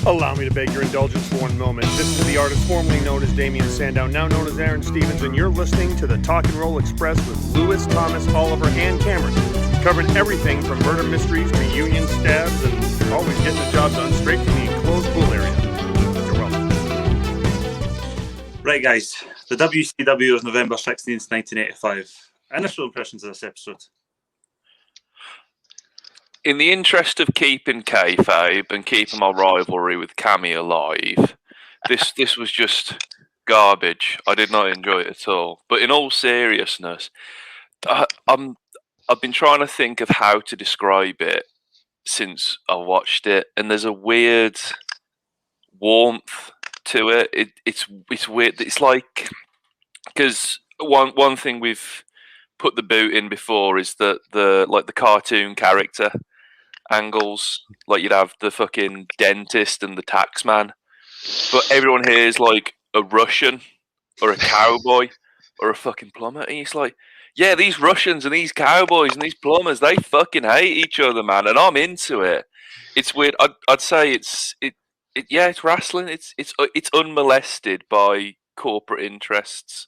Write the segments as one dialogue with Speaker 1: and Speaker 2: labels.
Speaker 1: Allow me to beg your indulgence for one moment. This is the artist formerly known as Damian Sandow, now known as Aaron Stevens, and you're listening to the Talk and Roll Express with Lewis, Thomas, Oliver, and Cameron. Covering everything from murder mysteries to union stabs and always getting the job done straight from the enclosed pool area. You're welcome.
Speaker 2: Right, guys. The WCW was November 16th, 1985. Initial impressions of this episode.
Speaker 3: In the interest of keeping kayfabe and keeping my rivalry with Cammy alive, this was just garbage. I did not enjoy it at all. But in all seriousness, I've been trying to think of how to describe it since I watched it, and there's a weird warmth to it. It's weird. It's like, because one thing we've put the boot in before is that the cartoon character angles, like you'd have the fucking dentist and the tax man, but everyone here is like a Russian or a cowboy or a fucking plumber, and it's like, yeah, these Russians and these cowboys and these plumbers, they fucking hate each other, man, and I'm into it. It's weird. I'd say it's wrestling. It's unmolested by corporate interests.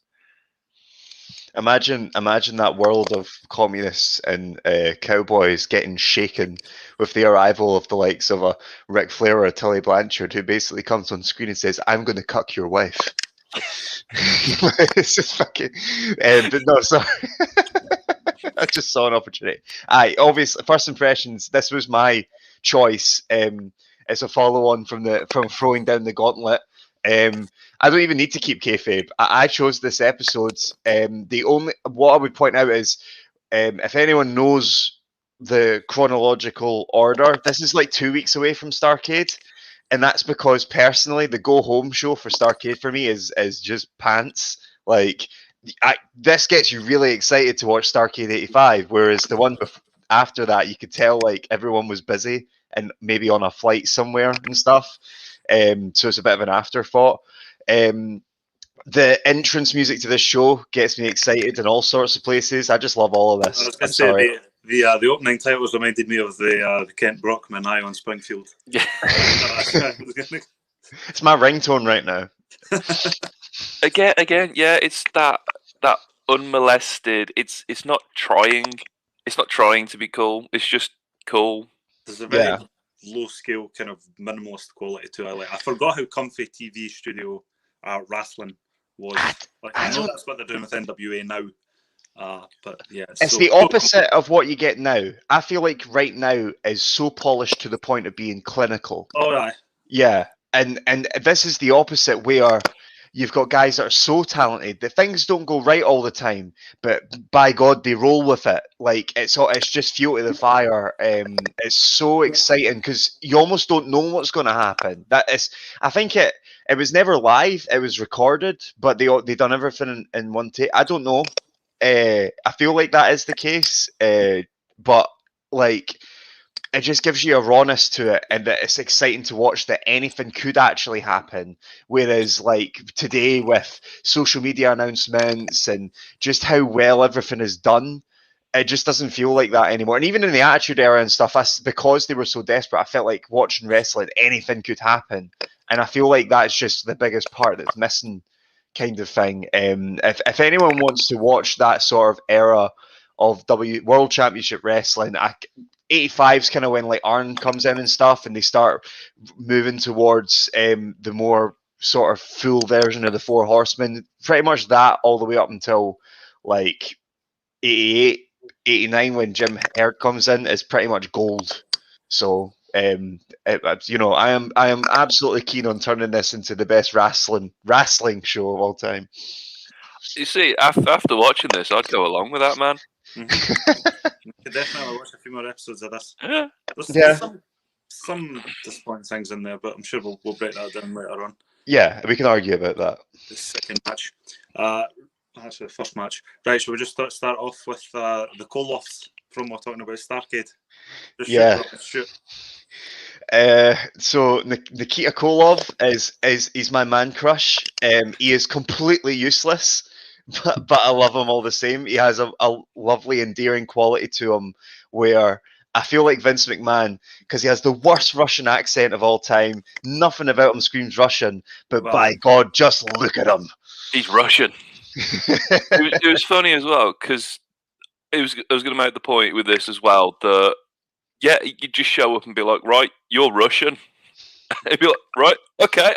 Speaker 4: Imagine that world of communists and cowboys getting shaken with the arrival of the likes of a Ric Flair or a Tully Blanchard, who basically comes on screen and says, "I'm going to cuck your wife." It's just fucking. But no, sorry. I just saw an opportunity. Obviously, first impressions. This was my choice as a follow-on from throwing down the gauntlet. I don't even need to keep kayfabe. I chose this episode. What I would point out is, if anyone knows the chronological order, this is like 2 weeks away from Starrcade, and that's because personally, the go home show for Starrcade for me is just pants. Like, this gets you really excited to watch Starrcade '85, whereas the one after that, you could tell like everyone was busy and maybe on a flight somewhere and stuff. So it's a bit of an afterthought. The entrance music to this show gets me excited in all sorts of places. I just love all of this.
Speaker 2: I was going to say the opening titles reminded me of the Kent Brockman Eye on Springfield.
Speaker 3: Yeah,
Speaker 4: it's my ringtone right now.
Speaker 3: again, yeah. It's that unmolested. It's not trying. It's not trying to be cool. It's just cool.
Speaker 2: There's a very low scale kind of minimalist quality to it. Like, I forgot how comfy TV studio wrestling was. Like, I know that's what they're doing with NWA now, but yeah,
Speaker 4: it's the opposite of what you get now. I feel like right now is so polished to the point of being clinical.
Speaker 2: Oh, right.
Speaker 4: Yeah, and this is the opposite, where you've got guys that are so talented that things don't go right all the time, but by God, they roll with it. Like, it's just fuel to the fire. It's so exciting because you almost don't know what's going to happen. I think it was never live. It was recorded, but they done everything in one take. I don't know. I feel like that is the case, but like, it just gives you a rawness to it, and that it's exciting to watch that anything could actually happen. Whereas, like, today with social media announcements and just how well everything is done, it just doesn't feel like that anymore. And even in the Attitude Era and stuff, because they were so desperate, I felt like watching wrestling, anything could happen. And I feel like that's just the biggest part that's missing, kind of thing. If anyone wants to watch that sort of era of World Championship Wrestling, 85 is kind of when like Arn comes in and stuff, and they start moving towards the more sort of full version of the Four Horsemen. Pretty much that all the way up until like 88, 89 when Jim Herd comes in is pretty much gold. So I am absolutely keen on turning this into the best wrestling show of all time.
Speaker 3: You see, after watching this, I'd go along with that, man.
Speaker 2: Mm-hmm. You could definitely watch a few more episodes of this.
Speaker 3: Yeah.
Speaker 2: There's some disappointing things in there, but I'm sure we'll break that down later on.
Speaker 4: Yeah, we can argue about that.
Speaker 2: The second match. Actually, the first match. Right, shall we just start off with the Koloffs from we're talking about Starrcade? Shoot.
Speaker 4: So Nikita Koloff is my man crush. He is completely useless, but I love him all the same. He has a lovely, endearing quality to him where I feel like Vince McMahon because he has the worst Russian accent of all time. Nothing about him screams Russian, but by God, just look at him.
Speaker 3: He's Russian. It was funny as well because I was going to make the point with this as well that you just show up and be like, right, you're Russian. He'd be like, right, okay,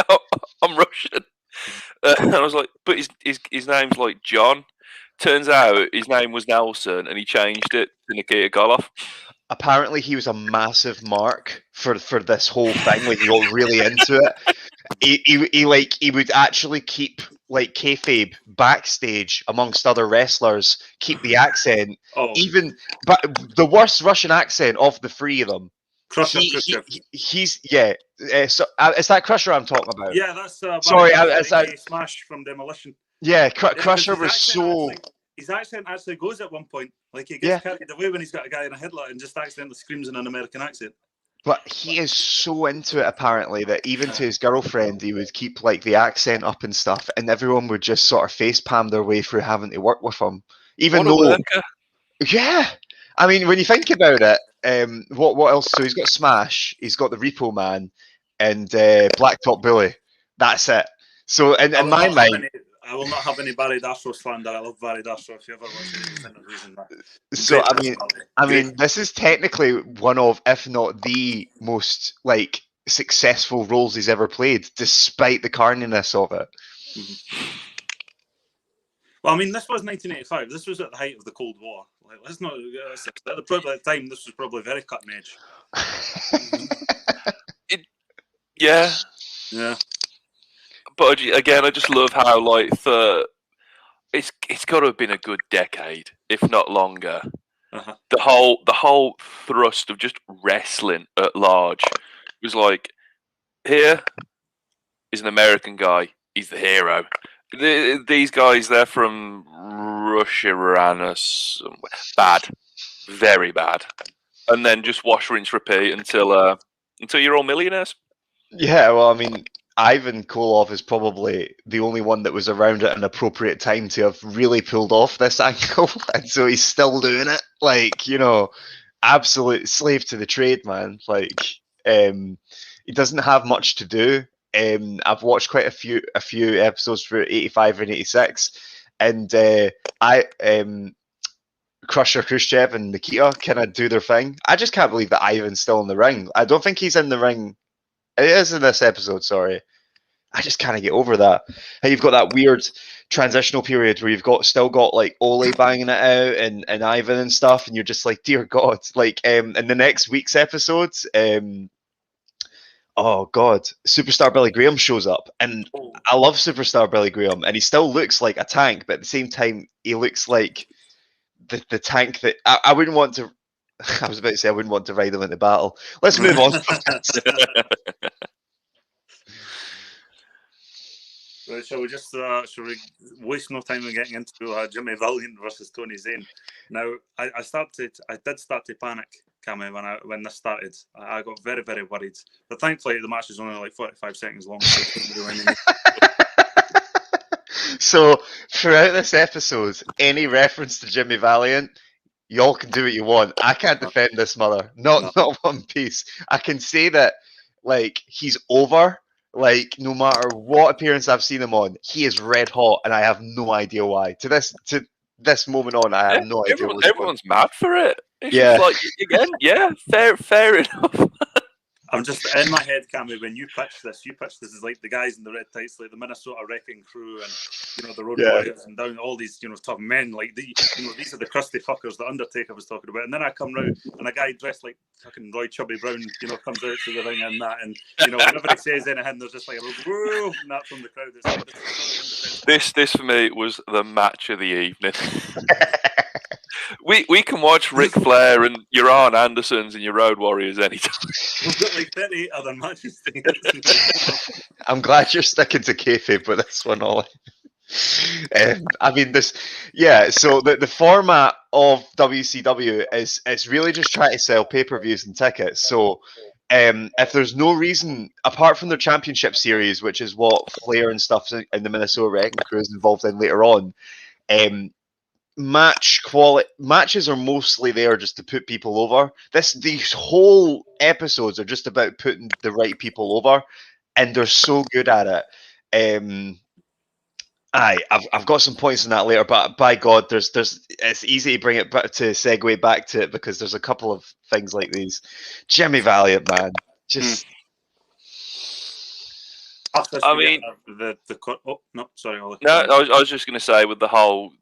Speaker 3: I'm Russian. And I was like, but his name's like John. Turns out his name was Nelson, and he changed it to Nikita Koloff.
Speaker 4: Apparently, he was a massive mark for this whole thing. Like, he got really into it. He would actually keep like kayfabe backstage amongst other wrestlers, keep the accent. But the worst Russian accent of the three of them.
Speaker 2: Crusher.
Speaker 4: He's so is that Crusher I'm talking about?
Speaker 2: Yeah, that's
Speaker 4: sorry.
Speaker 2: Smash from Demolition.
Speaker 4: Yeah, Crusher was so.
Speaker 2: His accent actually goes at one point. Like, he gets carried away when he's got a guy in a headlock and just accidentally screams in an American accent.
Speaker 4: But he is so into it, apparently, that even to his girlfriend, he would keep like the accent up and stuff, and everyone would just sort of face palm their way through having to work with him. Even though, yeah, I mean, when you think about it, what else? So he's got Smash, he's got the Repo Man, and Blacktop Bully. That's it. So in my mind.
Speaker 2: I will not have any Barry Darsow slander. I love Barry Darsow. If you ever watch it,
Speaker 4: so I mean, this is technically one of, if not the most like successful roles he's ever played, despite the carniness of it.
Speaker 2: Mm-hmm. Well, I mean, this was 1985. This was at the height of the Cold War. Like, let's not. At the time, this was probably very cutting edge.
Speaker 3: Yeah. But again, I just love how it's got to have been a good decade, if not longer.
Speaker 2: Uh-huh.
Speaker 3: The whole thrust of just wrestling at large was like, here is an American guy. He's the hero. These guys, they're from Russia, bad, very bad, and then just wash, rinse, repeat until you're all millionaires.
Speaker 4: Yeah, well, I mean. Ivan Koloff is probably the only one that was around at an appropriate time to have really pulled off this angle, and so he's still doing it. Like, absolute slave to the trade, man. Like, he doesn't have much to do. I've watched quite a few episodes for 85 and 86, and Crusher, Khrushchev, and Nikita kind of do their thing. I just can't believe that Ivan's still in the ring. I don't think he's in the ring. It is in this episode, sorry. I just can't get over that. And you've got that weird transitional period where you've still got like Ole banging it out and Ivan and stuff, and you're just like, dear God. Like in the next week's episodes, oh God, Superstar Billy Graham shows up, and I love Superstar Billy Graham, and he still looks like a tank, but at the same time, he looks like the tank that I wouldn't want to. I was about to say I wouldn't want to ride him into battle. Let's move on.
Speaker 2: Right, shall we waste no time in getting into Jimmy Valiant versus Tony Zane? Now, I did start to panic, Cammy, when this started. I got very, very worried. But thankfully, the match is only like 45 seconds long.
Speaker 4: So, throughout this episode, any reference to Jimmy Valiant, y'all can do what you want. I can't defend this mother. Not one piece. I can say that, like, he's over. Like, no matter what appearance I've seen him on, he is red hot, and I have no idea why. To this moment on, I have no idea.
Speaker 3: Everyone's mad for it. It's
Speaker 4: yeah.
Speaker 3: Like, again, yeah, fair enough.
Speaker 2: I'm just in my head, Cammy, when you pitched this as like the guys in the red tights, like the Minnesota Wrecking Crew, and the Road Warriors, and down all these tough men, like these are the crusty fuckers that Undertaker was talking about. And then I come round and a guy dressed like fucking Roy Chubby Brown, comes out to the ring and that, and whenever he says anything, there's just like a whoa, and that from the crowd.
Speaker 3: This for me was the match of the evening. We can watch Ric Flair and your Arn Andersons and your Road Warriors anytime.
Speaker 2: We've got like 38 other matches.
Speaker 4: I'm glad you're sticking to kayfabe with this one, Ollie. I mean, so the format of WCW is really just trying to sell pay-per-views and tickets. So if there's no reason, apart from their championship series, which is what Flair and stuff in the Minnesota Wrecking Crew is involved in later on, matches are mostly there just to put people over. These whole episodes are just about putting the right people over, and they're so good at it. I've got some points on that later, but by God, there's it's easy to bring it back to segue back to it because there's a couple of things like these. Jimmy Valiant, man, just.
Speaker 3: I mean,
Speaker 2: oh no, sorry, Ollie.
Speaker 3: No, I was just going to say, with the whole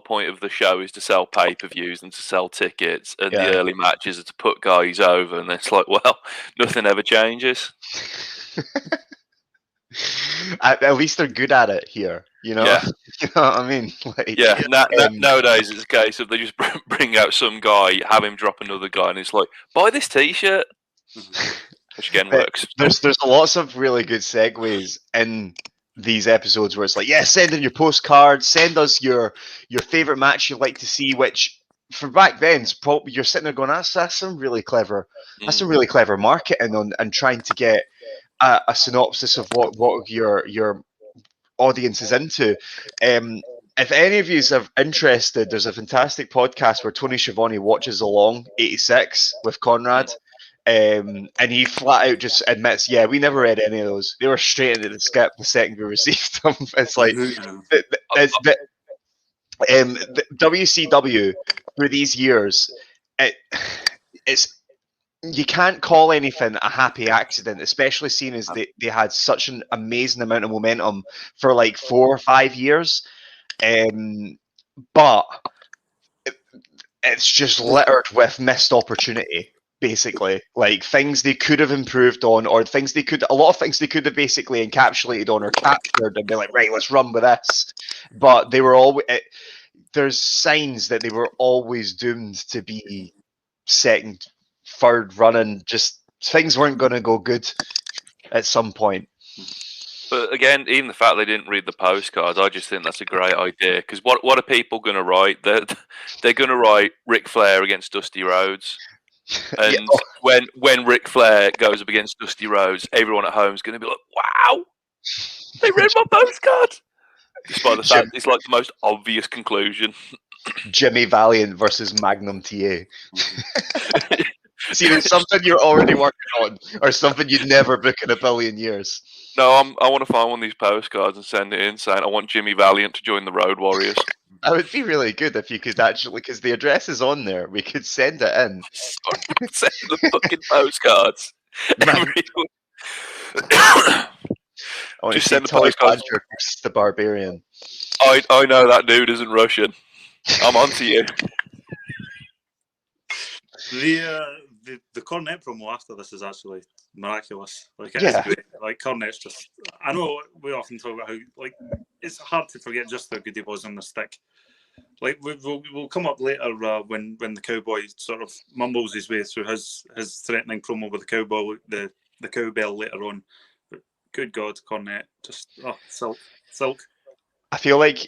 Speaker 3: point of the show is to sell pay-per-views and to sell tickets, and the early matches are to put guys over, and it's like, well, nothing ever changes.
Speaker 4: At least they're good at it here, you know.
Speaker 3: Yeah.
Speaker 4: You know what I mean? Like,
Speaker 3: nowadays it's a case of they just bring out some guy, have him drop another guy, and it's like, buy this T-shirt, which again works.
Speaker 4: There's lots of really good segues in these episodes where it's like, yeah, send in your postcards, send us your favorite match you'd like to see. Which for back then, probably you're sitting there going, that's some really clever, that's some really clever marketing on and trying to get a synopsis of what your audience is into. If any of you are interested, there's a fantastic podcast where Tony Schiavone watches along 86 with Conrad. And he flat out just admits, yeah, we never read any of those. They were straight into the skip the second we received them. It's like the WCW through these years, it's you can't call anything a happy accident, especially seeing as they had such an amazing amount of momentum for like 4 or 5 years. But it's just littered with missed opportunity. Basically, like things they could have improved on, or a lot of things they could have basically encapsulated on or captured and be like, right, let's run with this. But they were always, there's signs that they were always doomed to be second, third running. Just things weren't going to go good at some point.
Speaker 3: But again, even the fact they didn't read the postcards, I just think that's a great idea. Because what are people going to write? They're going to write Ric Flair against Dusty Rhodes. And when Ric Flair goes up against Dusty Rhodes, everyone at home is going to be like, wow, they read my postcard. Despite the fact it's like the most obvious conclusion.
Speaker 4: Jimmy Valiant versus Magnum Ta. See, there's something you're already working on, or something you'd never book in a billion years.
Speaker 3: No, I want to find one of these postcards and send it in saying I want Jimmy Valiant to join the Road Warriors.
Speaker 4: That would be really good if you could actually, because the address is on there, we could send it in.
Speaker 3: Send the fucking postcards.
Speaker 4: Just send the postcards. The Barbarian.
Speaker 3: I know that dude isn't Russian. I'm onto you.
Speaker 2: The Cornette promo after this is actually miraculous. Like it is great. Like Cornette's just. I know we often talk about how like it's hard to forget just how good he was on the stick. Like we'll come up later when the cowboy sort of mumbles his way through his threatening promo with the cowboy, the cowbell later on. But good God, Cornette, just silk.
Speaker 4: I feel like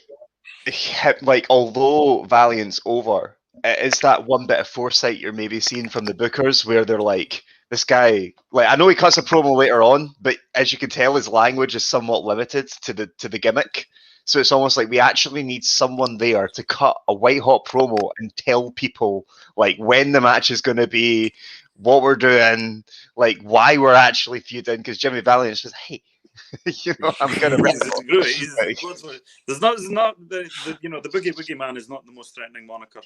Speaker 4: although Valiant's over, it is that one bit of foresight you're maybe seeing from the bookers where they're like, this guy, like I know he cuts a promo later on, but as you can tell, his language is somewhat limited to the gimmick. So it's almost like we actually need someone there to cut a white hot promo and tell people like when the match is going to be, what we're doing, like why we're actually feuding. Because Jimmy Valiant's just, hey, you know, I'm going to.
Speaker 2: There's not the Boogie Man is not the most threatening moniker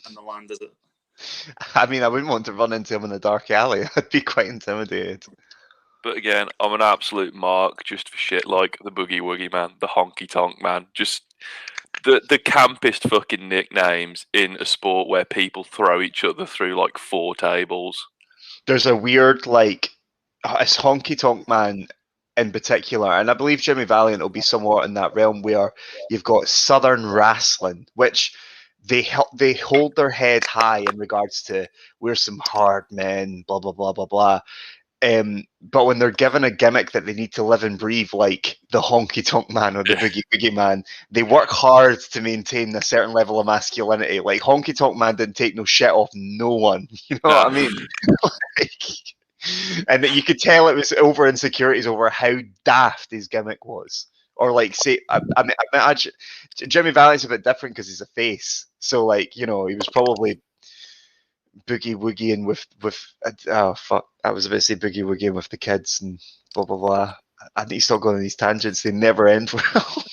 Speaker 2: in the land, is it?
Speaker 4: I mean, I wouldn't want to run into him in a dark alley. I'd be quite intimidated.
Speaker 3: But again, I'm an absolute mark just for shit like the Boogie Woogie Man, the Honky Tonk Man, just the campest fucking nicknames in a sport where people throw each other through like 4 tables.
Speaker 4: There's a weird like, it's Honky Tonk Man in particular, and I believe Jimmy Valiant will be somewhat in that realm where you've got Southern wrestling, which they hold their head high in regards to we're some hard men, blah blah blah blah blah. But when they're given a gimmick that they need to live and breathe, like the Honky Tonk Man or the Boogie Woogie Man, they work hard to maintain a certain level of masculinity. Like Honky Tonk Man didn't take no shit off no one. You know what I mean? And that you could tell it was over insecurities over how daft his gimmick was or like say, I mean, imagine Jimmy Valiant's a bit different because he's a face. So like, you know, he was probably boogie woogieing with oh fuck, I was about to say boogie woogieing with the kids and blah blah blah. I think he's still going on these tangents. They never end well.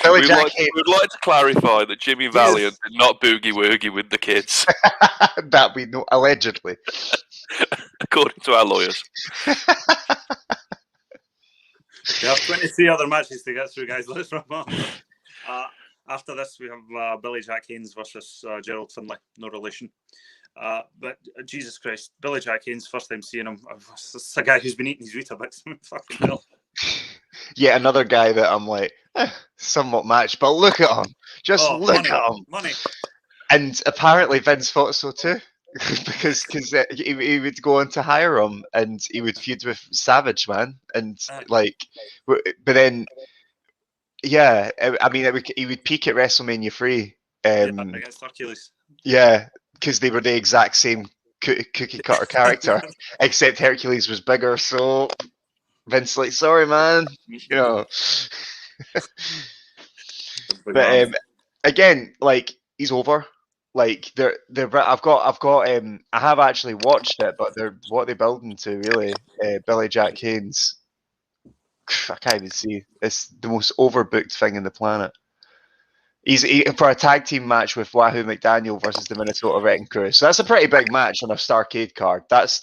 Speaker 3: We'd like to clarify that Jimmy Valiant did not boogie woogie with the kids.
Speaker 4: That we know, allegedly.
Speaker 3: According to our lawyers.
Speaker 2: We have 23 other matches to get through, guys. Let's wrap up. After this, we have Billy Jack Haynes versus Gerald Finlay. No relation. But Jesus Christ, Billy Jack Haynes, first time seeing him. It's a guy who's been eating his Weetabix. Fucking hell.
Speaker 4: Yeah, another guy that I'm like, somewhat matched, but look at him. Just look at him.
Speaker 2: Money.
Speaker 4: And apparently Vince thought so too. because he would go on to hire him and he would feud with Savage, man. And like, but then, yeah, I mean, he would peak at WrestleMania 3.
Speaker 2: Against Hercules.
Speaker 4: Yeah, because they were the exact same cookie cutter character, except Hercules was bigger. So Vince like, sorry, man, you know. But again, like, he's over. Like they're I have actually watched it, but what they're building to really, Billy Jack Haynes. I can't even see. It's the most overbooked thing in the planet. He's for a tag team match with Wahoo Mcdaniel versus the Minnesota Wrecking Crew. So that's a pretty big match on a Starrcade card. That's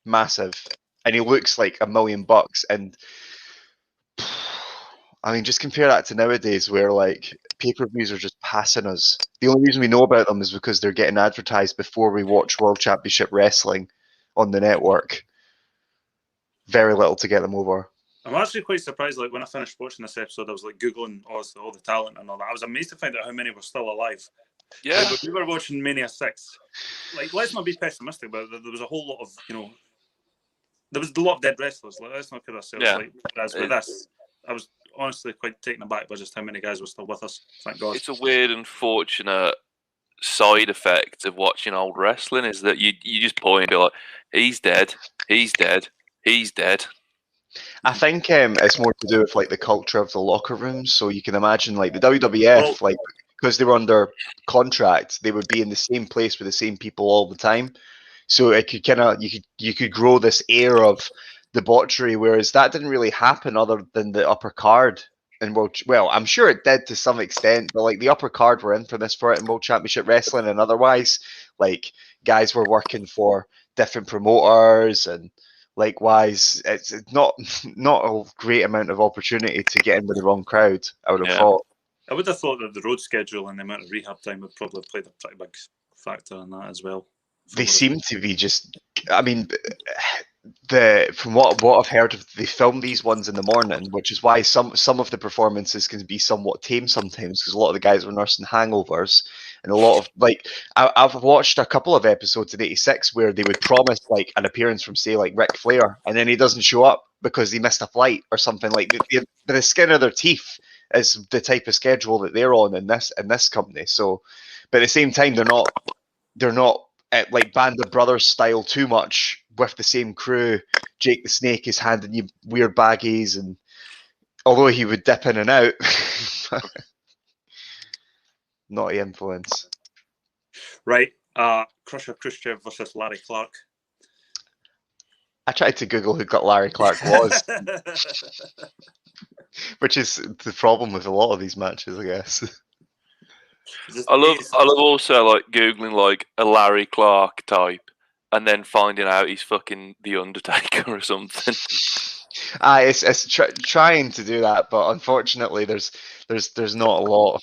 Speaker 4: massive, and he looks like $1 million. And I mean, just compare that to nowadays, where like pay-per-views are just passing us. The only reason we know about them is because they're getting advertised before we watch World Championship Wrestling on the network. Very little to get them over.
Speaker 2: I'm actually quite surprised. Like when I finished watching this episode, I was like googling all the talent and all that. I was amazed to find out how many were still alive.
Speaker 3: Yeah,
Speaker 2: like, we were watching Mania 6. Like, let's not be pessimistic, but there was a whole lot of there was a lot of dead wrestlers. Like, let's not kid ourselves.
Speaker 3: Yeah.
Speaker 2: Like, as with this, I was honestly quite taken aback by just how many guys were still with us. Thank God.
Speaker 3: It's a weird and fortunate side effect of watching old wrestling is that you just point and be like, he's dead, he's dead, he's dead.
Speaker 4: I think it's more to do with like the culture of the locker rooms. So you can imagine like the WWF, like because they were under contract, they would be in the same place with the same people all the time. So it could you could grow this air of debauchery, whereas that didn't really happen other than the upper card. And well, I'm sure it did to some extent, but like the upper card were infamous for it in World Championship Wrestling, and otherwise, like guys were working for different promoters, and likewise, it's not a great amount of opportunity to get in with the wrong crowd. I would have thought.
Speaker 2: I would have thought that the road schedule and the amount of rehab time would probably have played a pretty big factor in that as well.
Speaker 4: They seem to be just. I mean, from what I've heard, they film these ones in the morning, which is why some of the performances can be somewhat tame sometimes, because a lot of the guys were nursing hangovers, and a lot of like I've watched a couple of episodes in '86 where they would promise like an appearance from say like Ric Flair, and then he doesn't show up because he missed a flight or something. Like the skin of their teeth is the type of schedule that they're on in this company. So, but at the same time, they're not at like Band of Brothers style too much with the same crew. Jake the Snake is handing you weird baggies, and although he would dip in and out, naughty influence.
Speaker 2: Right. Crusher Khrushchev versus Larry Clark.
Speaker 4: I tried to Google who got Larry Clark was, which is the problem with a lot of these matches, I guess.
Speaker 3: I love also like Googling like a Larry Clark type and then finding out he's fucking The Undertaker or something.
Speaker 4: It's trying to do that, but unfortunately there's not a lot.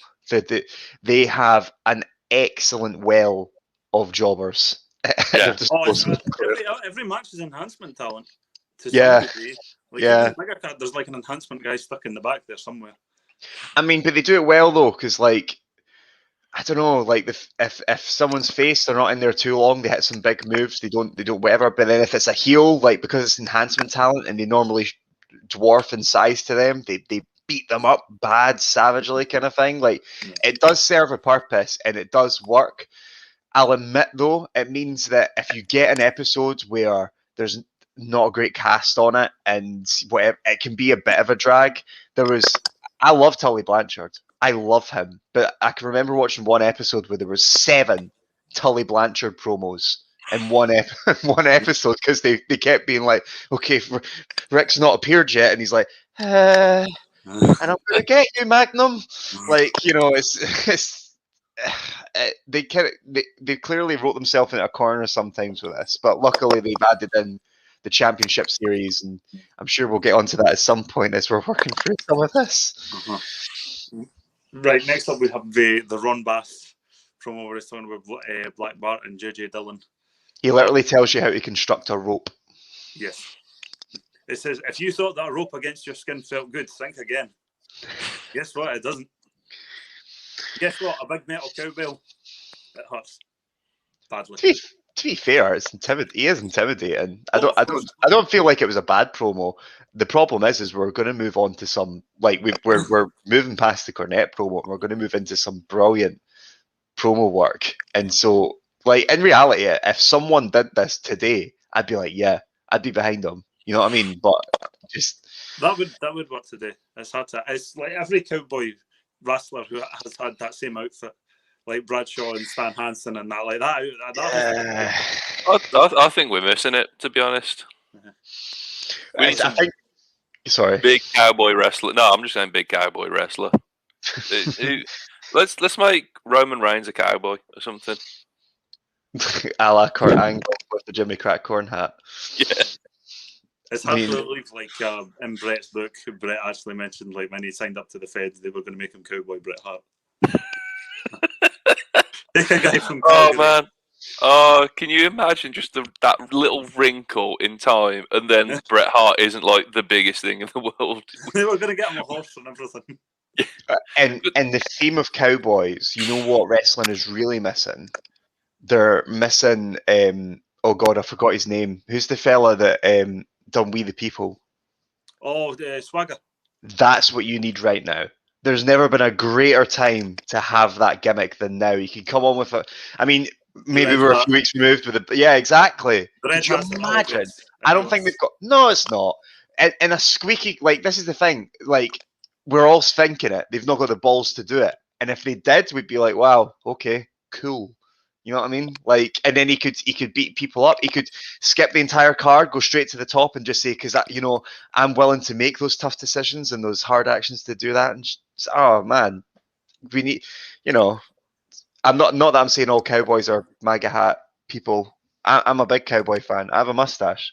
Speaker 4: They have an excellent well of jobbers.
Speaker 3: Yeah.
Speaker 2: Every match is enhancement talent. To
Speaker 4: yeah.
Speaker 2: Some degree. Like,
Speaker 4: yeah.
Speaker 2: There's like an enhancement guy stuck in the back there somewhere.
Speaker 4: I mean, but they do it well though, because like, I don't know, like if someone's face, they're not in there too long, they hit some big moves, they don't whatever. But then if it's a heel, like because it's enhancement talent and they normally dwarf in size to them, they beat them up bad, savagely kind of thing. Like it does serve a purpose and it does work. I'll admit though, it means that if you get an episode where there's not a great cast on it, and whatever, it can be a bit of a drag. I love Tully Blanchard. I love him, but I can remember watching one episode where there was 7 Tully Blanchard promos in one episode because they kept being like, okay, Ric's not appeared yet, and he's like, and I'm gonna get you, Magnum. Like, it's they clearly wrote themselves into a corner sometimes with this, but luckily they've added in the championship series, and I'm sure we'll get onto that at some point as we're working through some of this.
Speaker 2: Right, next up we have the Ron Bass from over his with Black Bart and JJ Dillon.
Speaker 4: He literally tells you how to construct a rope.
Speaker 2: Yes. It says, if you thought that rope against your skin felt good, think again. Guess what? It doesn't. Guess what? A big metal cowbell. It hurts badly.
Speaker 4: To be fair, he is intimidating. I don't feel like it was a bad promo. The problem is we're going to move on to some, like, we're moving past the Cornette promo, and we're going to move into some brilliant promo work. And so, like, in reality, if someone did this today, I'd be like, yeah, I'd be behind them. You know what I mean? But just
Speaker 2: that would work today. It's like every cowboy wrestler who has had that same outfit, like Bradshaw and Stan Hansen and that, like that.
Speaker 3: I think we're missing it, to be honest.
Speaker 4: Sorry,
Speaker 3: big cowboy wrestler. No, I'm just saying big cowboy wrestler. Let's make Roman Reigns a cowboy or something.
Speaker 4: A la Kurt Angle with the Jimmy Crack corn hat.
Speaker 3: Yeah.
Speaker 2: It's hard to believe, like, in Brett's book, Brett actually mentioned, like, when he signed up to the Feds, they were going to make him Cowboy Bret Hart. Take a guy from Calgary.
Speaker 3: Oh, man. Oh, can you imagine just that little wrinkle in time, and then Bret Hart isn't, like, the biggest thing in the world?
Speaker 2: They were going to get him a horse and everything.
Speaker 4: And the theme of cowboys, you know what wrestling is really missing? They're missing, oh God, I forgot his name. Who's the fella that done We the People?
Speaker 2: Oh, Swagger.
Speaker 4: That's what you need right now. There's never been a greater time to have that gimmick than now. You can come on with it. I mean, maybe we're a few weeks removed with it. Yeah, exactly. Could you imagine? I don't think they've got... No, it's not. And a squeaky... Like, this is the thing. Like, we're all thinking it. They've not got the balls to do it. And if they did, we'd be like, wow, okay, cool. You know what I mean? Like, and then he could beat people up. He could skip the entire card, go straight to the top, and just say, because I'm willing to make those tough decisions and those hard actions to do that. And oh man, we need, I'm not that I'm saying all cowboys are MAGA hat people. I'm a big cowboy fan. I have a mustache,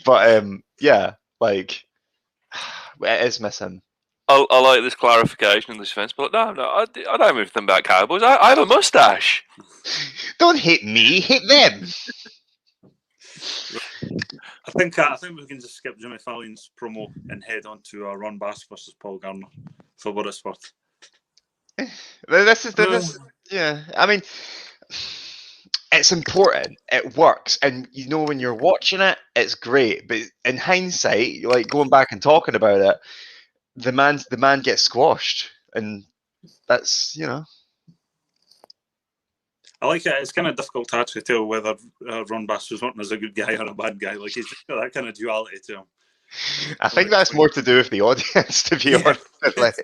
Speaker 4: but yeah, like it is missing.
Speaker 3: I like this clarification in this defense, but no, I don't have anything about cowboys. I have a mustache.
Speaker 4: Don't hate me, hate them.
Speaker 2: I think we can just skip Jimmy Fallon's promo and head on to Ron Bass versus Paul Garner for what it's worth.
Speaker 4: This yeah. I mean, it's important. It works, and when you're watching it, it's great. But in hindsight, like going back and talking about it, the man gets squashed, and that's
Speaker 2: I like it. It's kind of difficult to actually tell whether Ron Bass was wanting as a good guy or a bad guy. Like, he's got that kind of duality to him.
Speaker 4: I think that's more to do with the audience, to be honest. Like,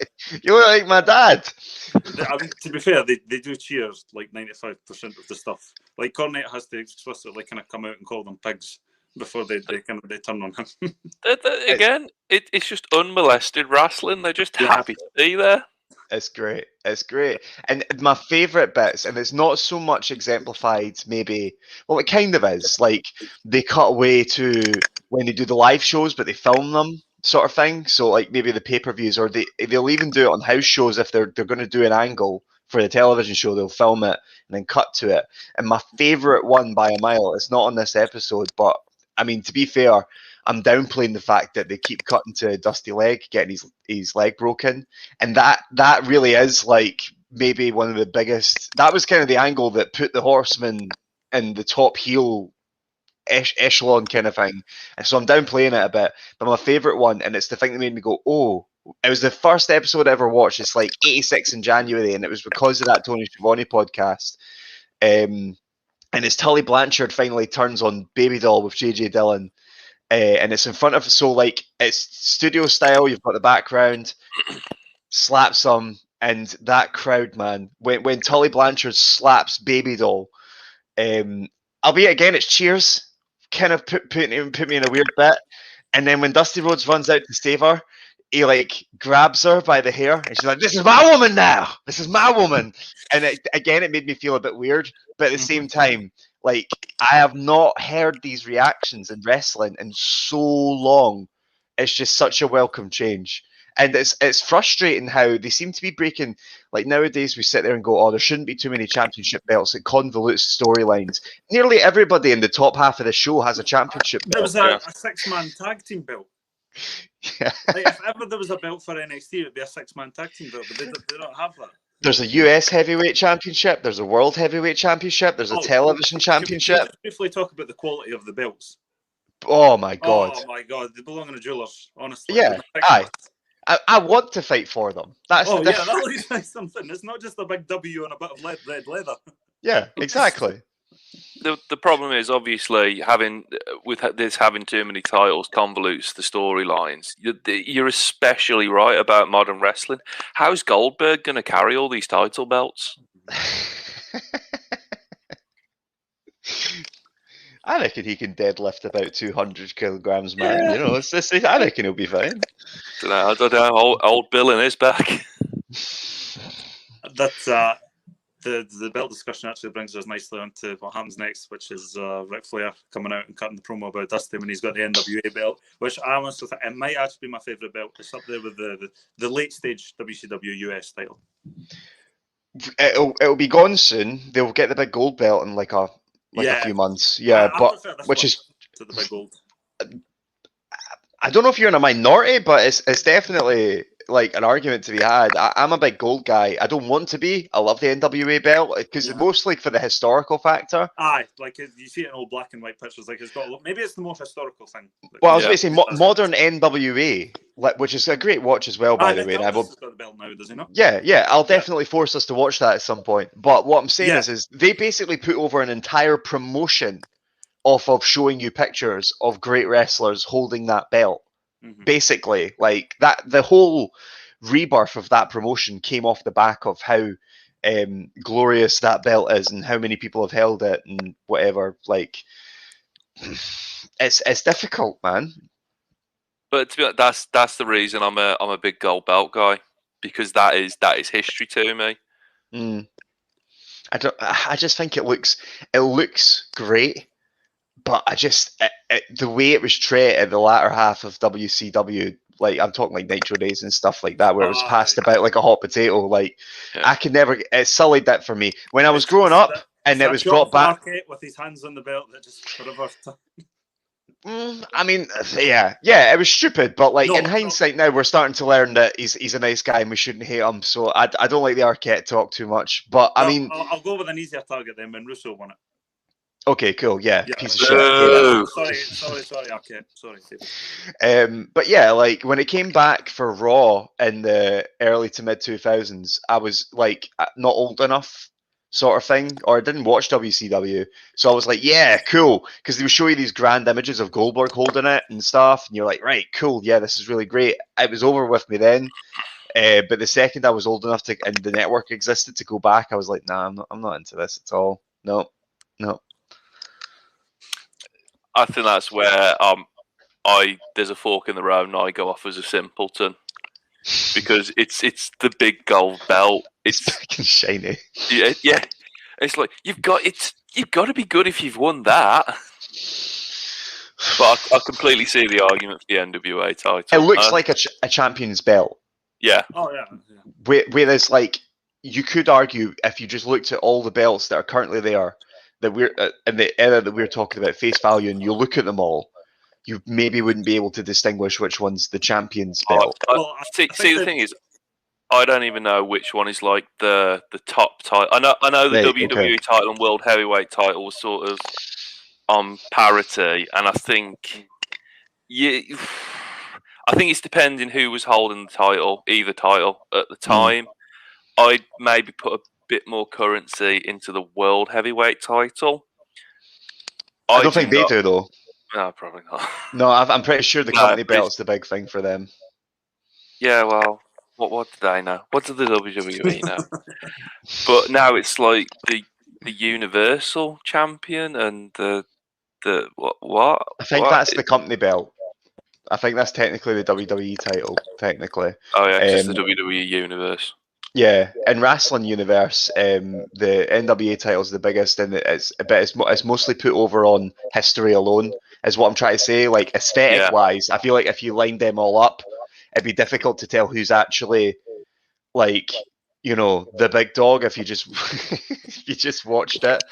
Speaker 4: you're like my dad.
Speaker 2: I mean, to be fair, they do cheer like 95% of the stuff. Like, Cornette has to explicitly kind of come out and call them pigs before they turn on him.
Speaker 3: Again, it's just unmolested wrestling. They're just happy to be there.
Speaker 4: It's great. It's great. And my favourite bits, and it's not so much exemplified maybe, well, it kind of is. Like, they cut away to when they do the live shows, but they film them sort of thing. So, like, maybe the pay-per-views, or they'll even do it on house shows if they're going to do an angle for the television show. They'll film it and then cut to it. And my favourite one by a mile, it's not on this episode, but, I mean, to be fair, I'm downplaying the fact that they keep cutting to Dusty Leg, getting his leg broken. And that really is like maybe one of the biggest. That was kind of the angle that put the Horseman in the top heel echelon kind of thing. And so I'm downplaying it a bit. But my favourite one, and it's the thing that made me go, oh, it was the first episode I ever watched. It's like 86 in January, and it was because of that Tony Schiavone podcast. and it's Tully Blanchard finally turns on Baby Doll with JJ Dillon, and it's in front of, so like it's studio style. You've got the background, slaps them, and that crowd, man. When Tully Blanchard slaps Baby Doll, albeit again it's cheers, kind of put me in a weird bit. And then when Dusty Rhodes runs out to save her, he like grabs her by the hair, and she's like, "This is my woman now. This is my woman." And it made me feel a bit weird, but at the same time, like I have not heard these reactions in wrestling in so long. It's just such a welcome change, and it's frustrating how they seem to be breaking. Like nowadays, we sit there and go, "Oh, there shouldn't be too many championship belts. It convolutes storylines." Nearly everybody in the top half of the show has a championship
Speaker 2: There
Speaker 4: belt.
Speaker 2: was a 6-man tag team belt.
Speaker 4: Yeah.
Speaker 2: Like, if ever there was a belt for NXT, it would be a 6-man tag team belt, but they don't have that.
Speaker 4: There's a US heavyweight championship. There's a world heavyweight championship. There's a television championship.
Speaker 2: Can we just briefly talk about the quality of the belts?
Speaker 4: Oh my god!
Speaker 2: Oh my god! They belong in a jeweler's. Honestly.
Speaker 4: Yeah, aye. I want to fight for them. That's
Speaker 2: Oh
Speaker 4: the
Speaker 2: yeah, that looks like something. It's not just a big W and a bit of red leather.
Speaker 4: Yeah, exactly.
Speaker 3: The problem is obviously having too many titles convolutes the storylines. You're especially right about modern wrestling. How's Goldberg going to carry all these title belts?
Speaker 4: I reckon he can deadlift about 200 kilograms, man. Yeah. You know, I reckon he'll be fine.
Speaker 3: I don't know. Old Bill in his back.
Speaker 2: That's the belt discussion actually brings us nicely onto what happens next, which is Ric Flair coming out and cutting the promo about Dusty when he's got the NWA belt, which I honestly think it might actually be my favourite belt. It's up there with the late stage WCW US title.
Speaker 4: It'll be gone soon. They'll get the big gold belt in like a few months. Yeah, but which is
Speaker 2: to the big gold.
Speaker 4: I don't know if you're in a minority, but it's definitely like an argument to be had. I'm a big gold guy. I don't want to be. I love the NWA belt because mostly for the historical factor.
Speaker 2: Aye, like you see it in old black and white pictures. Like it's got maybe it's the most historical thing.
Speaker 4: Well, I was going to say modern NWA, which is a great watch as well, by the way.
Speaker 2: He's got the belt now, does he not?
Speaker 4: Yeah. I'll definitely force us to watch that at some point. But what I'm saying is they basically put over an entire promotion off of showing you pictures of great wrestlers holding that belt. Mm-hmm. Basically, like that, the whole rebirth of that promotion came off the back of how glorious that belt is and how many people have held it and whatever. Like, it's difficult, man.
Speaker 3: But to be honest, that's the reason I'm a big gold belt guy, because that is history to me.
Speaker 4: I just think it looks great. But the way it was treated the latter half of WCW, like I'm talking like Nitro Days and stuff like that, where it was passed about like a hot potato. Like I could never. It sullied that for me when I was growing up, and it was brought back
Speaker 2: with his hands on the belt that just forever.
Speaker 4: I mean, yeah, it was stupid. But like in hindsight, now we're starting to learn that he's a nice guy and we shouldn't hate him. So I don't like the Arquette talk too much. But I mean,
Speaker 2: I'll go with an easier target then when Russo won it.
Speaker 4: Okay, cool. Yeah, piece of shit.
Speaker 2: Sorry, okay. Sorry.
Speaker 4: But yeah, like when it came back for Raw in the early to mid 2000s, I was like not old enough, sort of thing, or I didn't watch WCW, so I was like, yeah, cool, because they would show you these grand images of Goldberg holding it and stuff, and you're like, right, cool, yeah, this is really great. It was over with me then. But the second I was old enough to, and the network existed to go back, I was like, nah, I'm not into this at all. No.
Speaker 3: I think that's where there's a fork in the road and I go off as a simpleton, because it's the big gold belt. It's
Speaker 4: fucking shiny.
Speaker 3: Yeah. It's like you've got to be good if you've won that. But I completely see the argument for the NWA title.
Speaker 4: It looks like a champion's belt.
Speaker 3: Yeah.
Speaker 2: Oh yeah.
Speaker 4: Whereas, like, you could argue if you just looked at all the belts that are currently there, that we're in the era that we're talking about face value, and you look at them all, you maybe wouldn't be able to distinguish which one's the champion's belt.
Speaker 3: See, the thing is, I don't even know which one is like the top title. I know the WWE title and World Heavyweight title was sort of on parity, and I think it's depending who was holding the title, either title at the time. I'd maybe put a bit more currency into the World Heavyweight title,
Speaker 4: I don't think they do though.
Speaker 3: No, probably not.
Speaker 4: No, I'm pretty sure the
Speaker 3: No,
Speaker 4: company
Speaker 3: it's-
Speaker 4: belt's the big thing for them.
Speaker 3: Yeah, well, what did I know? What did the WWE know? But now it's like the Universal Champion and the what?
Speaker 4: I think
Speaker 3: What?
Speaker 4: that's the company belt. I think that's technically the WWE title, technically.
Speaker 3: Oh yeah, it's just the
Speaker 4: Um,
Speaker 3: WWE Universe.
Speaker 4: Yeah, in wrestling universe, the NWA title is the biggest, and it's mostly put over on history alone, is what I'm trying to say. Like aesthetic wise, I feel like if you lined them all up, it'd be difficult to tell who's actually like the big dog if you just if you just watched it.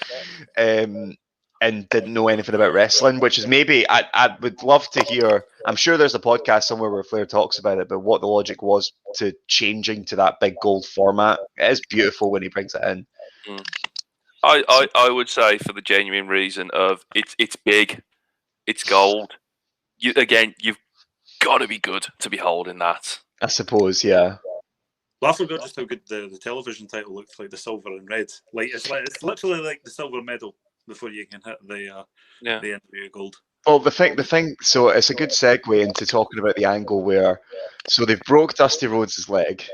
Speaker 4: And didn't know anything about wrestling, which is maybe I would love to hear. I'm sure there's a podcast somewhere where Flair talks about it, but what the logic was to changing to that big gold format. It is beautiful when he brings it in.
Speaker 3: I would say for the genuine reason of it's big, it's gold. You've got to be good to be holding that.
Speaker 4: I suppose, yeah.
Speaker 2: Well, I forgot just how good the television title looks like, the silver and red. It's literally like the silver medal before you can hit the NWA gold.
Speaker 4: Well, the thing. So it's a good segue into talking about the angle where, so they've broke Dusty Rhodes' leg,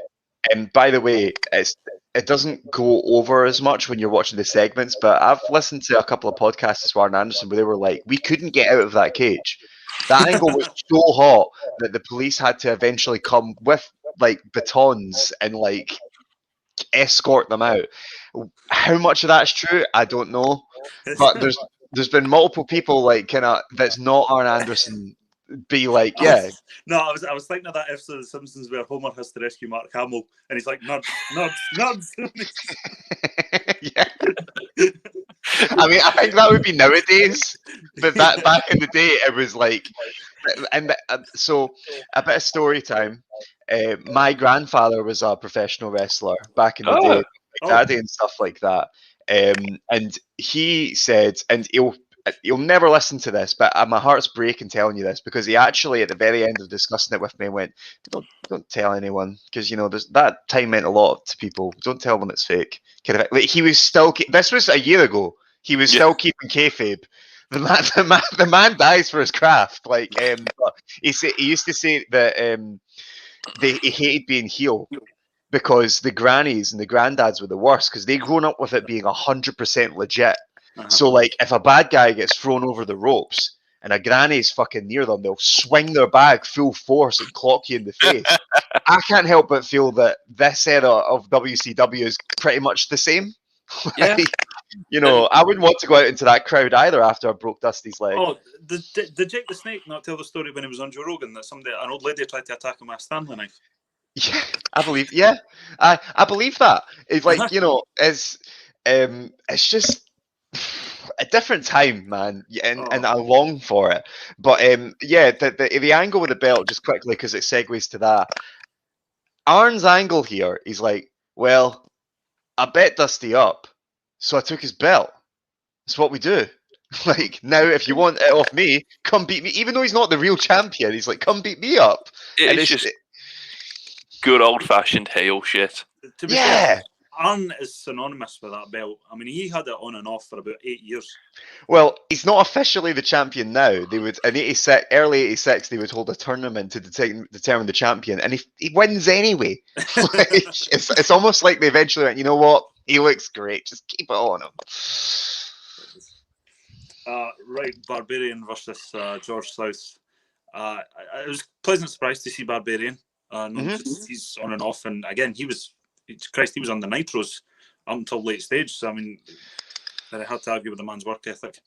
Speaker 4: and by the way, it doesn't go over as much when you're watching the segments. But I've listened to a couple of podcasts with Warren Anderson where they were like, we couldn't get out of that cage. That angle was so hot that the police had to eventually come with like batons and like escort them out. How much of that's true, I don't know. But there's been multiple people like that's not Arn Anderson be like, yeah.
Speaker 2: No, I was thinking of that episode of The Simpsons where Homer has to rescue Mark Hamill and he's like, nuds.
Speaker 4: Yeah. I mean, I think that would be nowadays, but back in the day, it was like, and so a bit of story time. My grandfather was a professional wrestler back in the day, like daddy and stuff like that. And he said, and he'll never listen to this, but my heart's breaking telling you this because he actually, at the very end of discussing it with me, went, "Don't tell anyone because that time meant a lot to people. Don't tell them it's fake." Kind of, like, he was still. This was a year ago. He was still keeping kayfabe. The man dies for his craft. Like but he used to say that he hated being heel because the grannies and the granddads were the worst because they'd grown up with it being 100% legit. So, like, if a bad guy gets thrown over the ropes and a granny's fucking near them, they'll swing their bag full force and clock you in the face. I can't help but feel that this era of WCW is pretty much the same.
Speaker 3: Yeah.
Speaker 4: I wouldn't want to go out into that crowd either after I broke Dusty's leg.
Speaker 2: Oh, did Jake the Snake not tell the story when he was on Joe Rogan that an old lady tried to attack him with a Stanley knife?
Speaker 4: Yeah, I believe. Yeah, I believe that. It's like it's just a different time, man, and I long for it. But the angle with the belt, just quickly because it segues to that. Arn's angle here, he's like, well, I bet Dusty up, so I took his belt. That's what we do. Like, now if you want it off me, come beat me. Even though he's not the real champion, he's like, come beat me up.
Speaker 3: It's just good old-fashioned heel shit.
Speaker 2: To be fair, Arn is synonymous with that belt. I mean, he had it on and off for about 8 years.
Speaker 4: Well, he's not officially the champion now. They would in early '86, they would hold a tournament to determine the champion, and he wins anyway. Like, it's almost like they eventually went, you know what? He looks great. Just keep it on him.
Speaker 2: Right, Barbarian versus George South. I was a pleasant surprise to see Barbarian. He's on and off, and again, he was on the Nitros up until late stage. So I mean, I had to argue with the man's work ethic.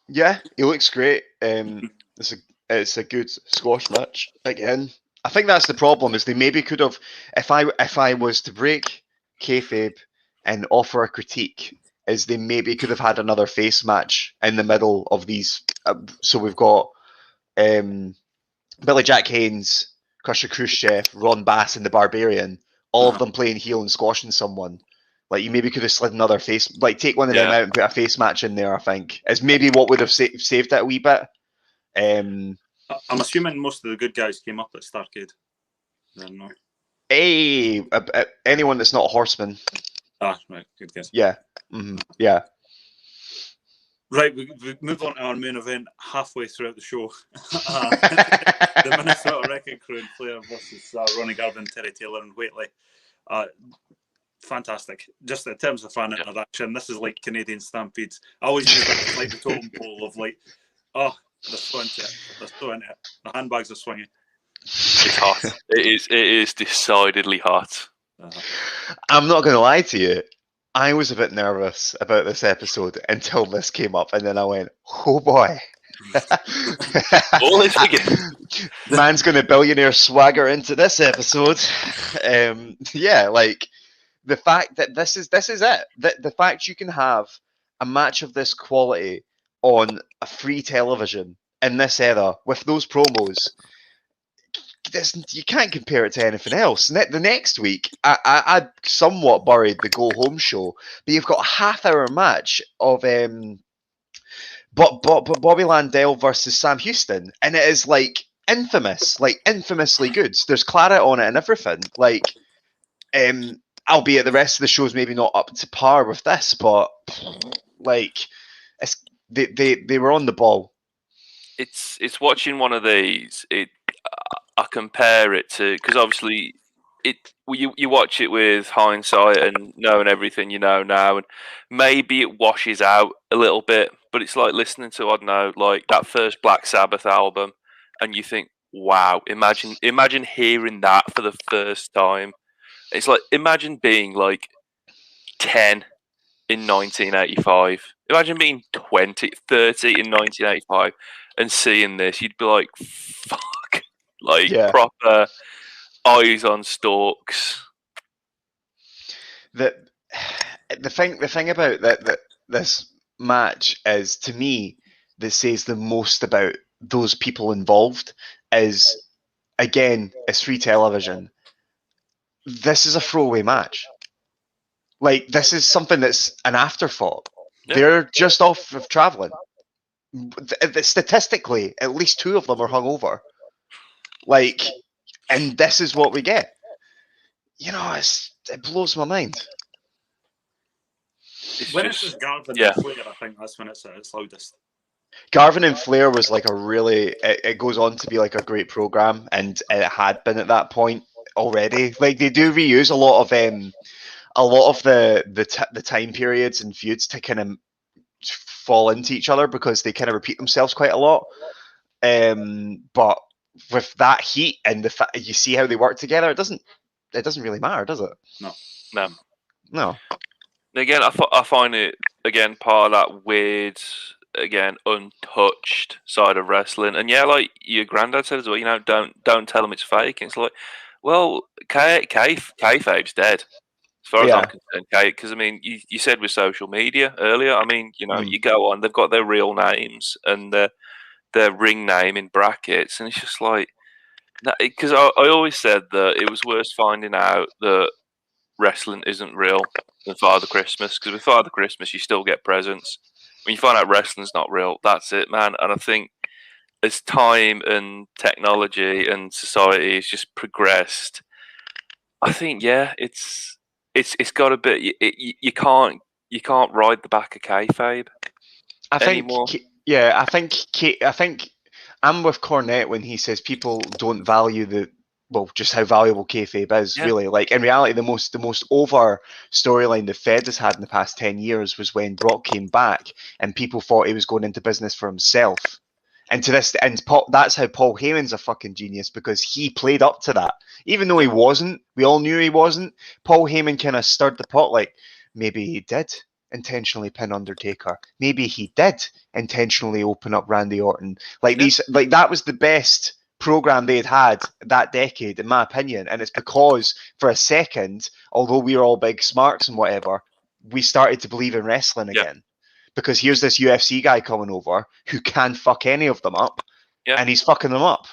Speaker 4: Yeah, he looks great. It's a good squash match again. I think that's the problem. Is they maybe could have, if I was to break kayfabe and offer a critique, is they maybe could have had another face match in the middle of these. So we've got Billy Jack Haynes, Crusher Khrushchev, Ron Bass, and the Barbarian. All of them playing heel and squashing someone. Like, you maybe could have slid another face, like take one of them out and put a face match in there. I think is maybe what would have saved it a wee bit.
Speaker 2: I'm assuming most of the good guys came up at Starrcade. Then no.
Speaker 4: Hey, anyone that's not a horseman.
Speaker 2: Ah, right, good guess.
Speaker 4: Yeah, yeah.
Speaker 2: Right, we moved on to our main event halfway throughout the show. The Minnesota Wrecking Crew and Flair versus Ronnie Garvin, Terry Taylor, and Waitley. Fantastic. Just in terms of fan interaction, this is like Canadian Stampedes. I always use that as like the totem pole of like, oh, they're so into it. They're so into it. The handbags are swinging.
Speaker 3: It's hot. It is decidedly hot.
Speaker 4: I'm not going to lie to you. I was a bit nervous about this episode until this came up, and then I went, "Oh boy,
Speaker 3: all is forgiven."
Speaker 4: Man's going to billionaire swagger into this episode." Yeah, like the fact that this is it. The fact you can have a match of this quality on a free television in this era with those promos. You can't compare it to anything else. The next week, I somewhat buried the go home show, but you've got a half-hour match of Bobby Landell versus Sam Houston, and it is like infamous, like infamously good. There's claret on it and everything. Like, albeit the rest of the show's maybe not up to par with this, but like, they were on the ball.
Speaker 3: It's watching one of these. I compare it to, because obviously you watch it with hindsight and knowing everything you know now, and maybe it washes out a little bit, but it's like listening to, I don't know, like that first Black Sabbath album, and you think, wow, imagine hearing that for the first time. It's like, imagine being like 10 in 1985. Imagine being 30 in 1985 and seeing this. You'd be like, fuck. Like, proper eyes on stalks.
Speaker 4: The thing about that this match is, to me, that says the most about those people involved is, again, it's free television. This is a throwaway match. Like, this is something that's an afterthought. Yeah. They're just off of traveling. Statistically, at least 2 of them are hungover. Like, and this is what we get. You know, it blows my mind.
Speaker 2: When it's just Garvin and Flair, I think that's when it's at its loudest.
Speaker 4: Garvin and Flair was like a really, it goes on to be like a great program, and it had been at that point already. Like, they do reuse a lot of the time periods and feuds to kind of fall into each other because they kind of repeat themselves quite a lot. But with that heat and the fact you see how they work together, it doesn't really matter, does it? No.
Speaker 3: Again, I find it, again, part of that weird, again, untouched side of wrestling. And yeah, like your granddad said as well, you know, don't tell them it's fake. And it's like, well, kayfabe's dead. As far as I'm concerned, because I mean, you said with social media earlier. I mean, you know, you go on, they've got their real names and their ring name in brackets, and it's just like, because I always said that it was worse finding out that wrestling isn't real than Father Christmas, because with Father Christmas you still get presents. When you find out wrestling's not real, that's it, man. And I think as time and technology and society has just progressed, I think it's got a bit. You can't ride the back of kayfabe anymore.
Speaker 4: I think I'm with Cornette when he says people don't value just how valuable kayfabe is. Really, like in reality, the most over storyline the Fed has had in the past 10 years was when Brock came back and people thought he was going into business for himself. And that's how Paul Heyman's a fucking genius, because he played up to that. Even though he wasn't, we all knew he wasn't. Paul Heyman kind of stirred the pot, like, maybe he did intentionally pin Undertaker. Maybe he did intentionally open up Randy Orton. Like that was the best program they had that decade, in my opinion. And it's because for a second, although we were all big smarks and whatever, we started to believe in wrestling again. Because here's this UFC guy coming over who can fuck any of them up, and he's fucking them up.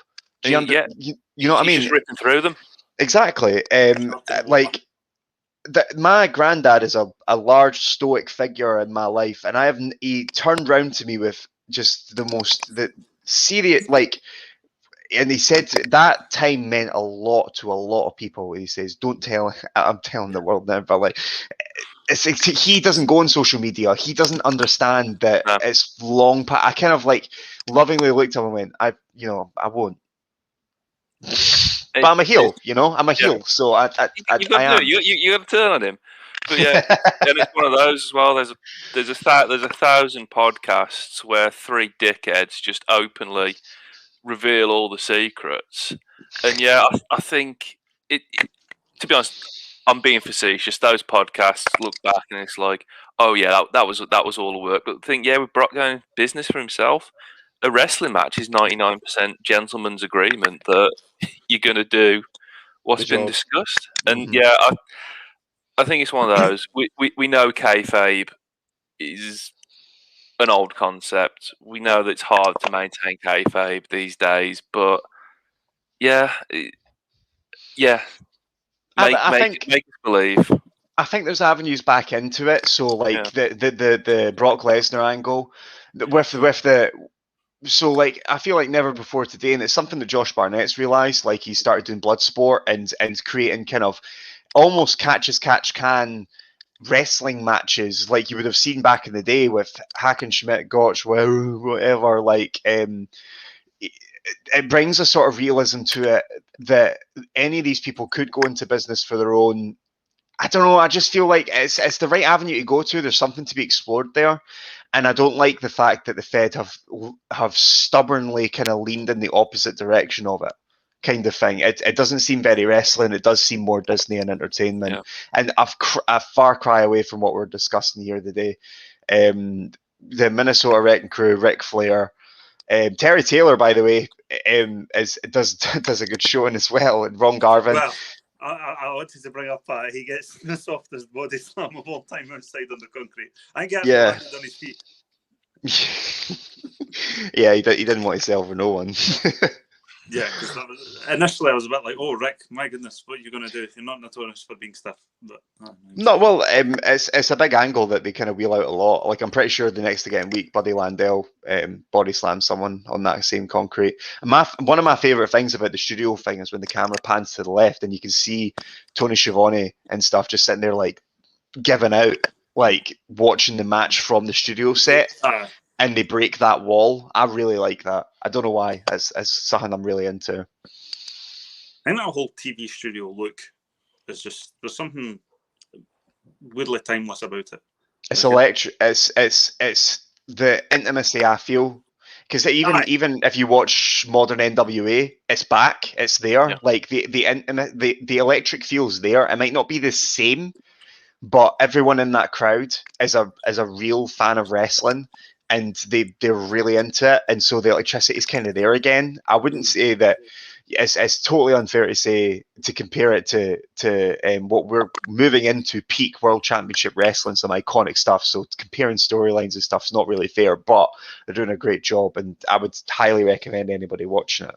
Speaker 4: You know what I mean?
Speaker 3: He's just ripping through them.
Speaker 4: Exactly. My granddad is a large stoic figure in my life, and he turned round to me with just the serious, like, and he said that time meant a lot to a lot of people. He says, "Don't tell." I'm telling the world now, but like, he doesn't go on social media. He doesn't understand that
Speaker 3: No.
Speaker 4: it's long. I kind of like lovingly looked at him and went, I won't. But I'm a heel, I'm a heel, so I
Speaker 3: You've got to
Speaker 4: am.
Speaker 3: do it. You got to turn on him. But yeah, and it's one of those as well. There's a thousand podcasts where three dickheads just openly reveal all the secrets, and yeah, I think it. To be honest, I'm being facetious. Those podcasts look back and it's like, oh yeah, that was all the work. But think, yeah, with Brock going business for himself, a wrestling match is 99% gentleman's agreement that you're going to do what's been discussed. And yeah, I think it's one of those. We know kayfabe is an old concept. We know that it's hard to maintain kayfabe these days, but yeah, make us believe.
Speaker 4: I think there's avenues back into it. So like the Brock Lesnar angle with the. So, like, I feel like never before today, and it's something that Josh Barnett's realised, like, he started doing Bloodsport and creating kind of almost catch-as-catch-can wrestling matches like you would have seen back in the day with Hackenschmidt, Gotch, whatever, like, it brings a sort of realism to it that any of these people could go into business for their own. I don't know, I just feel like it's the right avenue to go to. There's something to be explored there. And I don't like the fact that the Fed have stubbornly kind of leaned in the opposite direction of it, kind of thing. It doesn't seem very wrestling. It does seem more Disney and entertainment. Yeah. And a far cry away from what we're discussing here today. The Minnesota Wrecking Crew, Ric Flair, Terry Taylor, by the way, does a good showing as well. And Ron Garvin.
Speaker 2: Well, I wanted to bring up he gets the softest body slam of all time outside on the concrete. I think he landed on his feet.
Speaker 4: Yeah, he didn't want to sell for no one.
Speaker 2: Yeah, because initially I was a bit like, "Oh, Rick, my goodness, what are you going to do? You're not notorious for being stiff." But
Speaker 4: no, well, it's a big angle that they kind of wheel out a lot. Like I'm pretty sure the next again week, Buddy Landell body slams someone on that same concrete. And one of my favorite things about the studio thing is when the camera pans to the left and you can see Tony Schiavone and stuff just sitting there like giving out, like watching the match from the studio set. And they break that wall. I really like that. I don't know why. It's something I'm really into.
Speaker 2: I think that whole TV studio look is just, there's something weirdly timeless about it.
Speaker 4: It's electric. It's the intimacy I feel. Because even if you watch modern NWA, it's back. It's there. Yeah. Like the electric feel's there. It might not be the same, but everyone in that crowd is a real fan of wrestling. And they're really into it, and so the electricity is kind of there again. I wouldn't say that it's totally unfair to compare it to what we're moving into peak World Championship wrestling, some iconic stuff. So comparing storylines and stuff is not really fair, but they're doing a great job, and I would highly recommend anybody watching it.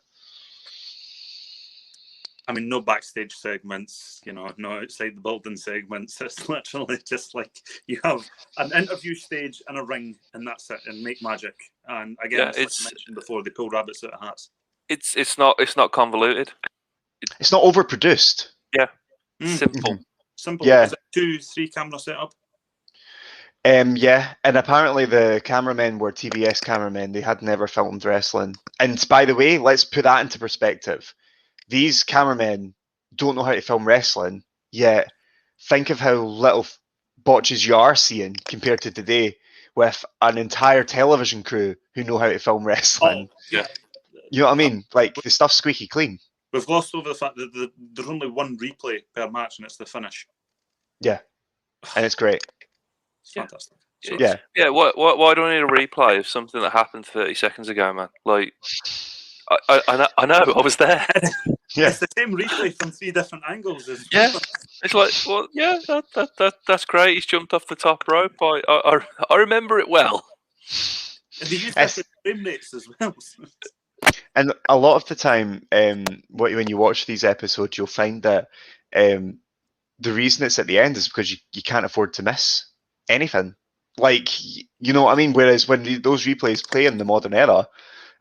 Speaker 2: I mean, no backstage segments, no outside the building segments. It's literally just like you have an interview stage and a ring, and that's it, and make magic. And again, it's like I mentioned before, they pull rabbits out of hats.
Speaker 3: It's not convoluted.
Speaker 4: It's not overproduced.
Speaker 3: Yeah, simple.
Speaker 2: Simple. Yeah. Is it 2-3 camera setup?
Speaker 4: Yeah, and apparently the cameramen were TBS cameramen. They had never filmed wrestling. And by the way, let's put that into perspective. These cameramen don't know how to film wrestling, yet think of how little botches you are seeing compared to today with an entire television crew who know how to film wrestling.
Speaker 2: Oh, yeah.
Speaker 4: You know what I mean? Like, the stuff's squeaky clean.
Speaker 2: We've glossed over the fact that there's only one replay per match, and it's the finish.
Speaker 4: Yeah, and it's great.
Speaker 2: It's fantastic.
Speaker 3: Yeah. Why do I need a replay of something that happened 30 seconds ago, man? Like, I know, I was there.
Speaker 2: Yeah. It's the same replay from 3 different angles.
Speaker 3: Yeah, it's like, well, yeah, that's great. He's jumped off the top rope. I remember it well.
Speaker 2: And they use different frame rates as well.
Speaker 4: And a lot of the time, when you watch these episodes, you'll find that the reason it's at the end is because you can't afford to miss anything. Like, you know what I mean? Whereas when those replays play in the modern era,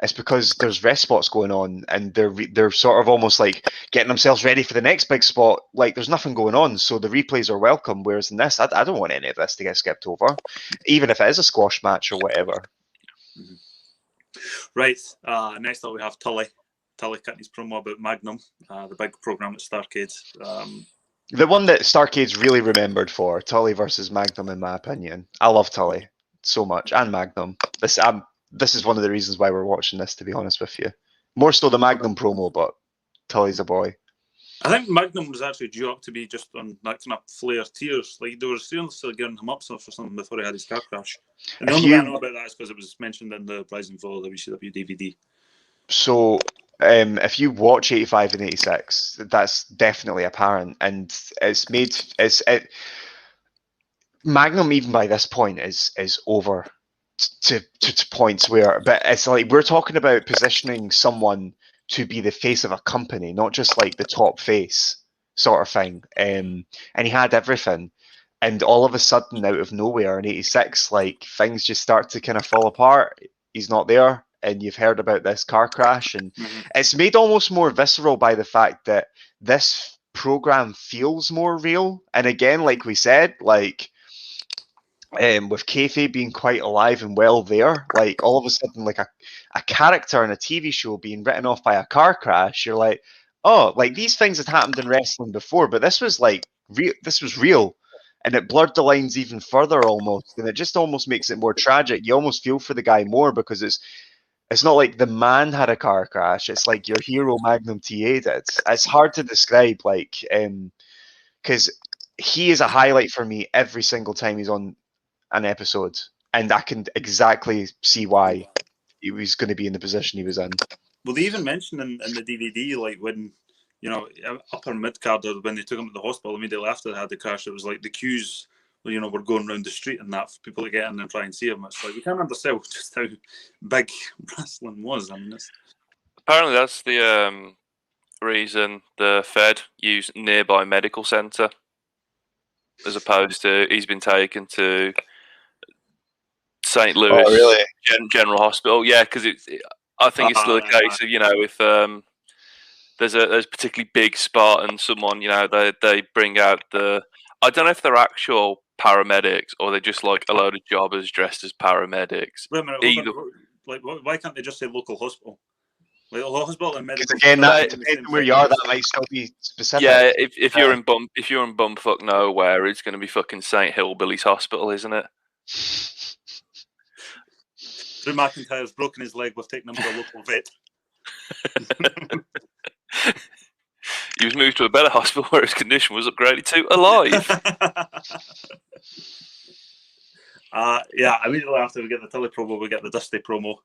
Speaker 4: It's because there's rest spots going on, and they're sort of almost like getting themselves ready for the next big spot. Like there's nothing going on, so the replays are welcome. Whereas in this, I don't want any of this to get skipped over, even if it is a squash match or whatever.
Speaker 2: Right. Next up, we have Tully. Tully cutting his promo about Magnum, the big program at Starrcade.
Speaker 4: The one that Starrcade's really remembered for, Tully versus Magnum, in my opinion. I love Tully so much, and Magnum. This is one of the reasons why we're watching this, to be honest with you. More so the Magnum promo, but Tully's a boy.
Speaker 2: I think Magnum was actually due up to be just on that kind of Flair tiers. Like they were still gearing him up for something before he had his car crash. And the only way I know about that is because it was mentioned in the Rise and Fall WCW DVD.
Speaker 4: So if you watch 85 and 86, that's definitely apparent, and Magnum even by this point is over to points where, but it's like we're talking about positioning someone to be the face of a company, not just like the top face sort of thing. And he had everything, and all of a sudden, out of nowhere in '86, like things just start to kind of fall apart. He's not there, and you've heard about this car crash, and it's made almost more visceral by the fact that this program feels more real. And again, like we said, like with kayfabe being quite alive and well there, like all of a sudden, like a character in a TV show being written off by a car crash, you're like, oh, like these things had happened in wrestling before, but this was like this was real, and it blurred the lines even further almost, and it just almost makes it more tragic. You almost feel for the guy more because it's not like the man had a car crash. It's like your hero Magnum Ta did. It's hard to describe, like, because he is a highlight for me every single time he's on an episode, and I can exactly see why he was going to be in the position he was in.
Speaker 2: Well, they even mentioned in the DVD, like when, you know, upper mid card, when they took him to the hospital immediately after they had the crash, it was like the queues, you know, were going around the street and that for people to get in and try and see him. It's like we can't understand just how big wrestling was. I mean,
Speaker 3: apparently that's the reason the Fed used nearby medical centre as opposed to he's been taken to St. Louis General Hospital. Yeah, because I think it's still a case of, you know, if there's a particularly big spot and someone, you know, they bring out I don't know if they're actual paramedics or they're just like a load of jobbers dressed as paramedics.
Speaker 2: Wait a minute, like, why can't they just say local hospital? Like hospital and medical.
Speaker 4: Again, that depending where you are, that might still be specific.
Speaker 3: Yeah, if you're in bumfuck nowhere, it's going to be fucking St. Hillbilly's Hospital, isn't it?
Speaker 2: Drew McIntyre's broken his leg. We've taken him to a local vet.
Speaker 3: He was moved to a better hospital where his condition was upgraded to alive.
Speaker 2: Yeah, immediately after we get the Tully promo, we get the Dusty promo.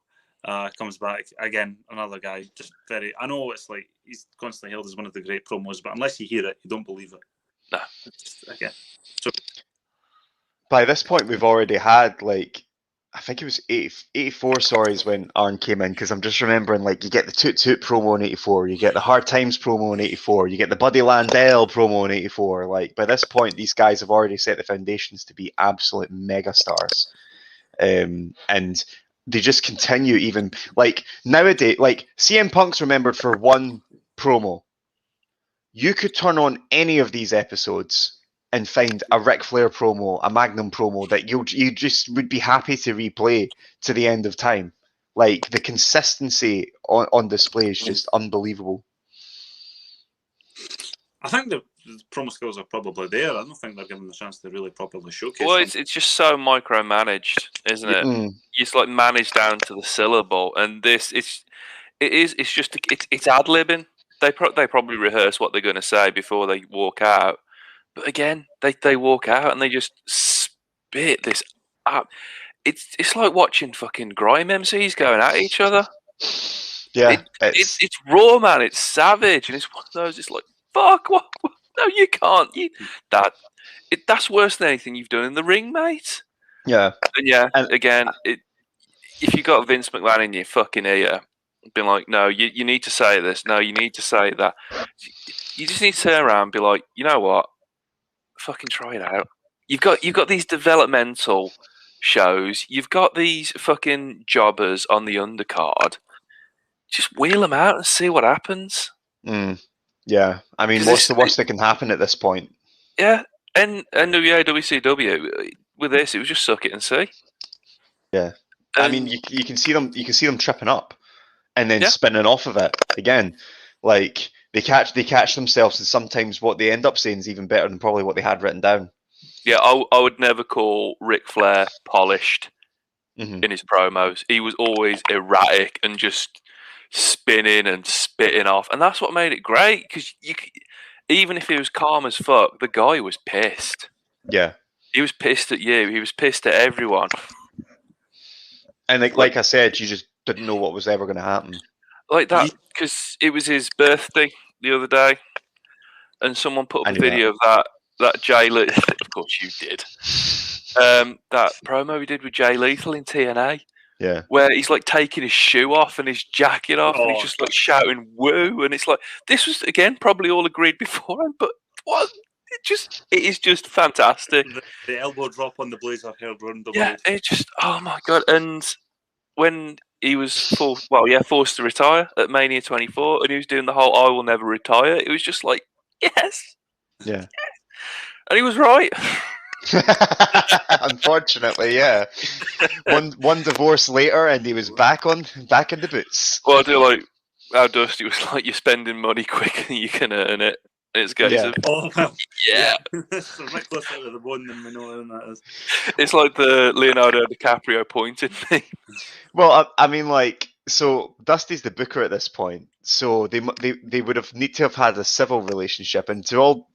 Speaker 2: Comes back again, another guy, just very. I know it's like he's constantly hailed as one of the great promos, but unless you hear it, you don't believe it.
Speaker 3: No.
Speaker 2: Again. So
Speaker 4: by this point, we've already had like, I think it was 84 is when Arn came in, because I'm just remembering, like, you get the Toot Toot promo in 84, you get the Hard Times promo in 84, you get the Buddy Landell promo in 84. Like, by this point, these guys have already set the foundations to be absolute megastars. And they just continue even, like, nowadays, like, CM Punk's remembered for one promo. You could turn on any of these episodes and find a Ric Flair promo, a Magnum promo that you just would be happy to replay to the end of time. Like, the consistency on display is just unbelievable.
Speaker 2: I think the promo skills are probably there. I don't think they're given the chance to really properly showcase.
Speaker 3: Well, it's just so micromanaged, isn't it?
Speaker 4: Mm.
Speaker 3: It's like managed down to the syllable, and it's just ad-libbing. They probably rehearse what they're going to say before they walk out. But again, they walk out and they just spit this up. It's like watching fucking grime MCs going at each other.
Speaker 4: Yeah,
Speaker 3: it's raw, man. It's savage, and it's one of those. It's like, fuck, what? No, you can't. That's worse than anything you've done in the ring, mate.
Speaker 4: Yeah,
Speaker 3: and again, if you got Vince McMahon in your fucking ear, being like, no, you need to say this. No, you need to say that. You just need to turn around and be like, you know what? Fucking try it out. You've got these developmental shows. You've got these fucking jobbers on the undercard. just wheel them out and see what happens.
Speaker 4: Yeah, I mean, what's the worst that can happen at this point?
Speaker 3: Yeah, and NWA, WCW with this, it was just suck it and see.
Speaker 4: Yeah, I mean, you can see them tripping up, and then spinning off of it again. Like they catch themselves, and sometimes what they end up saying is even better than probably what they had written down.
Speaker 3: Yeah, I would never call Ric Flair polished in his promos. He was always erratic and just spinning and spitting off, and that's what made it great. Because even if he was calm as fuck, the guy was pissed.
Speaker 4: Yeah,
Speaker 3: he was pissed at you. He was pissed at everyone.
Speaker 4: And like I said, you just didn't know what was ever going to happen.
Speaker 3: Like that, because it was his birthday the other day, and someone put up a video of that Jay Lethal. Of course, you did. That promo he did with Jay Lethal in TNA.
Speaker 4: Yeah,
Speaker 3: where he's like taking his shoe off and his jacket off, and he's just like shouting "woo!" And it's like this was again probably all agreed beforehand, but what? It is just fantastic.
Speaker 2: The elbow drop on the blazer held round the
Speaker 3: world. It just oh my god! And when he was forced to retire at Mania 24, and he was doing the whole "I will never retire," it was just like yes,
Speaker 4: yeah,
Speaker 3: and he was right.
Speaker 4: Unfortunately, yeah. One divorce later, and he was back in the boots.
Speaker 3: Well, I do like how Dusty was like, "You're spending money quicker than you can earn it." And it's going yeah.
Speaker 2: It's a reckless out of the bone than we know that is.
Speaker 3: It's like the Leonardo DiCaprio pointed me.
Speaker 4: Well, I mean, like, so Dusty's the booker at this point, so they would need to have had a civil relationship, and to all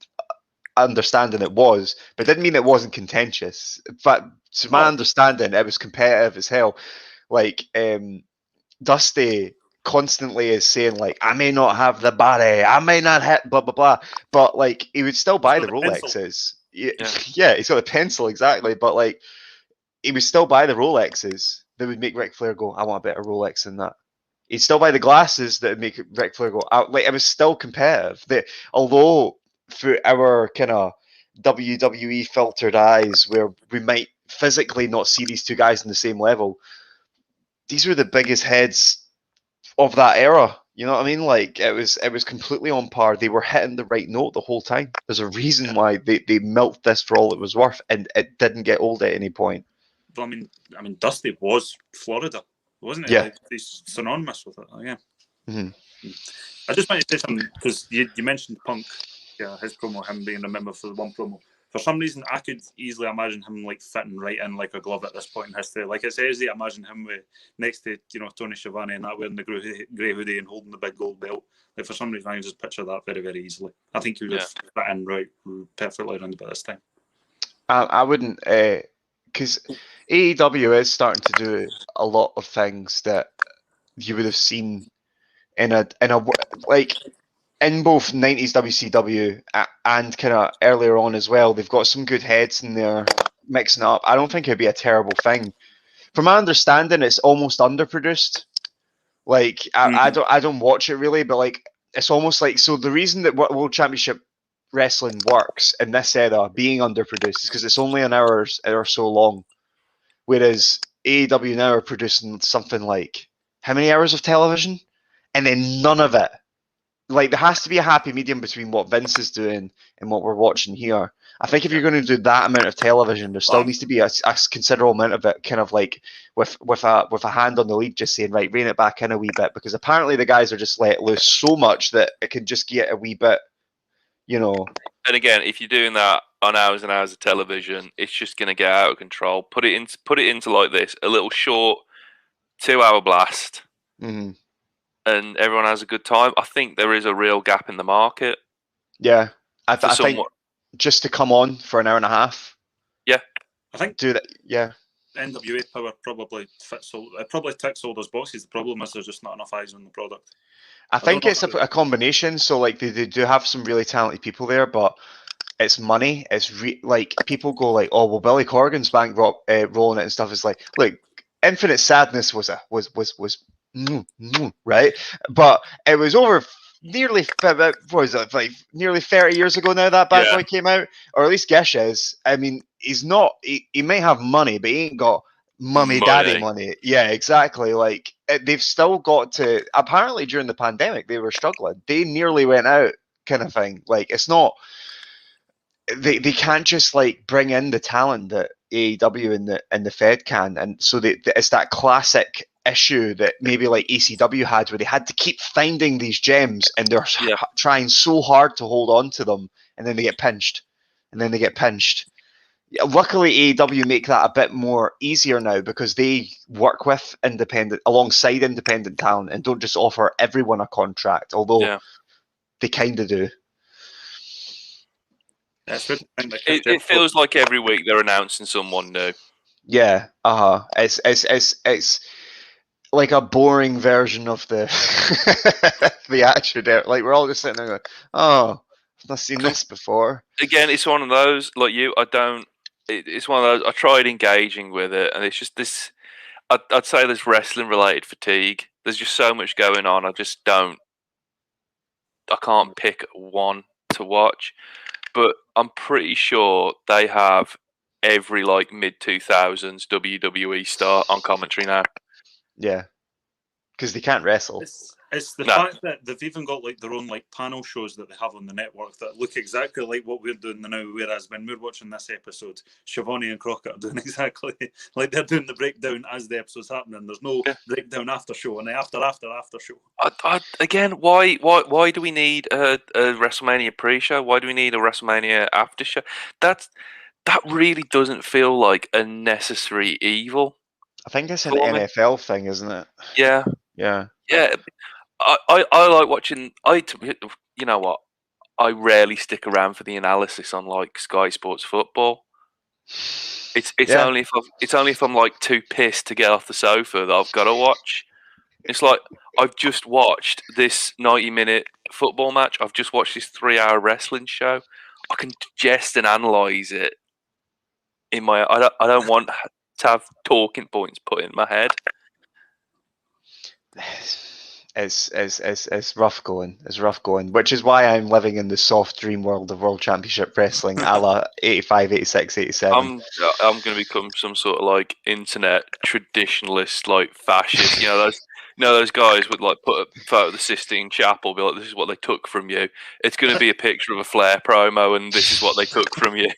Speaker 4: understanding it was, but it didn't mean it wasn't contentious. In fact, to my understanding, it was competitive as hell. Like, Dusty constantly is saying, like, I may not have the body, I may not have blah blah blah, but like he would still buy the Rolexes. Yeah, he's got a pencil, exactly, but like he would still buy the Rolexes that would make Ric Flair go, I want a better Rolex than that. He'd still buy the glasses that would make Ric Flair go out. Like, it was still competitive. Although through our kind of WWE filtered eyes, where we might physically not see these two guys on the same level, these were the biggest heads of that era. You know what I mean? Like, it was completely on par. They were hitting the right note the whole time. There's a reason why they milked this for all it was worth, and it didn't get old at any point.
Speaker 2: But I mean, Dusty was Florida, wasn't it?
Speaker 4: Yeah,
Speaker 2: like, he's synonymous with it. Yeah.
Speaker 4: Mm-hmm.
Speaker 2: I just wanted to say something because you mentioned Punk. Yeah, his promo, him being remembered for the one promo. For some reason, I could easily imagine him like fitting right in like a glove at this point in history. Like, it's easy to imagine him with, next to Tony Schiavone and that wearing the grey hoodie and holding the big gold belt. Like, for some reason, I can just picture that very, very easily. I think he would have fit in right perfectly around about this time.
Speaker 4: I wouldn't, because AEW is starting to do a lot of things that you would have seen in a like. In both 90s WCW and kind of earlier on as well, they've got some good heads in there mixing up. I don't think it'd be a terrible thing. From my understanding, it's almost underproduced. Like, I don't watch it really, but like it's almost like, so the reason that World Championship Wrestling works in this era being underproduced is because it's only an hour or so long, whereas AEW now are producing something like how many hours of television, and then none of it. Like, there has to be a happy medium between what Vince is doing and what we're watching here. I think if you're going to do that amount of television, there still needs to be a considerable amount of it, kind of like with a hand on the lead, just saying, right, rein it back in a wee bit, because apparently the guys are just let loose so much that it can just get a wee bit, And
Speaker 3: again, if you're doing that on hours and hours of television, it's just going to get out of control. Put it into like this, a little short 2-hour blast.
Speaker 4: Mm-hmm.
Speaker 3: And everyone has a good time. I think there is a real gap in the market.
Speaker 4: Yeah, I think just to come on for an hour and a half.
Speaker 2: Yeah, I think
Speaker 4: do that. Yeah,
Speaker 2: NWA Power probably fits all. It probably ticks all those boxes. The problem is there's just not enough eyes on the product.
Speaker 4: I think it's a combination. So like they do have some really talented people there, but it's money. It's like people go like, oh well, Billy Corgan's rolling it and stuff. Is like, look, Infinite Sadness was right, but it was over nearly nearly 30 years ago now that Bad Boy came out, or at least Gish is. I mean, he's not. He may have money, but he ain't got mummy daddy money. Yeah, exactly. Like they've still got to. Apparently, during the pandemic, they were struggling. They nearly went out, kind of thing. Like it's not. They can't just like bring in the talent that AEW and the Fed can, and so it's that classic issue that maybe like ECW had, where they had to keep finding these gems, and they're trying so hard to hold on to them, and then they get pinched, and then they get pinched. Luckily, AEW make that a bit more easier now because they work with alongside independent talent and don't just offer everyone a contract, although they kind of do.
Speaker 3: It feels like every week they're announcing someone new.
Speaker 4: Yeah, It's like a boring version of the the Attitude Era. Like we're all just sitting there going, "Oh, I've not seen this before."
Speaker 3: Again, it's one of those like you. It's one of those. I tried engaging with it, and it's just this. I'd say there's wrestling related fatigue. There's just so much going on. I can't pick one to watch, but I'm pretty sure they have every like mid-2000s WWE star on commentary now.
Speaker 4: Yeah, because they can't wrestle.
Speaker 2: It's the fact that they've even got like their own like panel shows that they have on the network that look exactly like what we're doing now. Whereas when we're watching this episode, Schiavone and Crockett are doing exactly like they're doing the breakdown as the episode's happening. There's no breakdown after show and after show.
Speaker 3: Again, why do we need a WrestleMania pre-show? Why do we need a WrestleMania after show? That really doesn't feel like a necessary evil.
Speaker 4: I think it's an NFL thing, isn't it?
Speaker 3: Yeah.
Speaker 4: Yeah.
Speaker 3: Yeah. I like watching. You know what? I rarely stick around for the analysis on like Sky Sports Football. It's only if I'm like too pissed to get off the sofa that I've got to watch. It's like I've just watched this 90-minute football match. I've just watched this 3-hour wrestling show. I can digest and analyze it in my. I don't want to have talking points put in my head.
Speaker 4: It's rough going. It's rough going, which is why I'm living in the soft dream world of World Championship Wrestling a la 85, 86, 87.
Speaker 3: I'm going to become some sort of like internet traditionalist, like fascist. You know those guys would like put a photo of the Sistine Chapel, be like, "This is what they took from you." It's going to be a picture of a Flair promo, and this is what they took from you.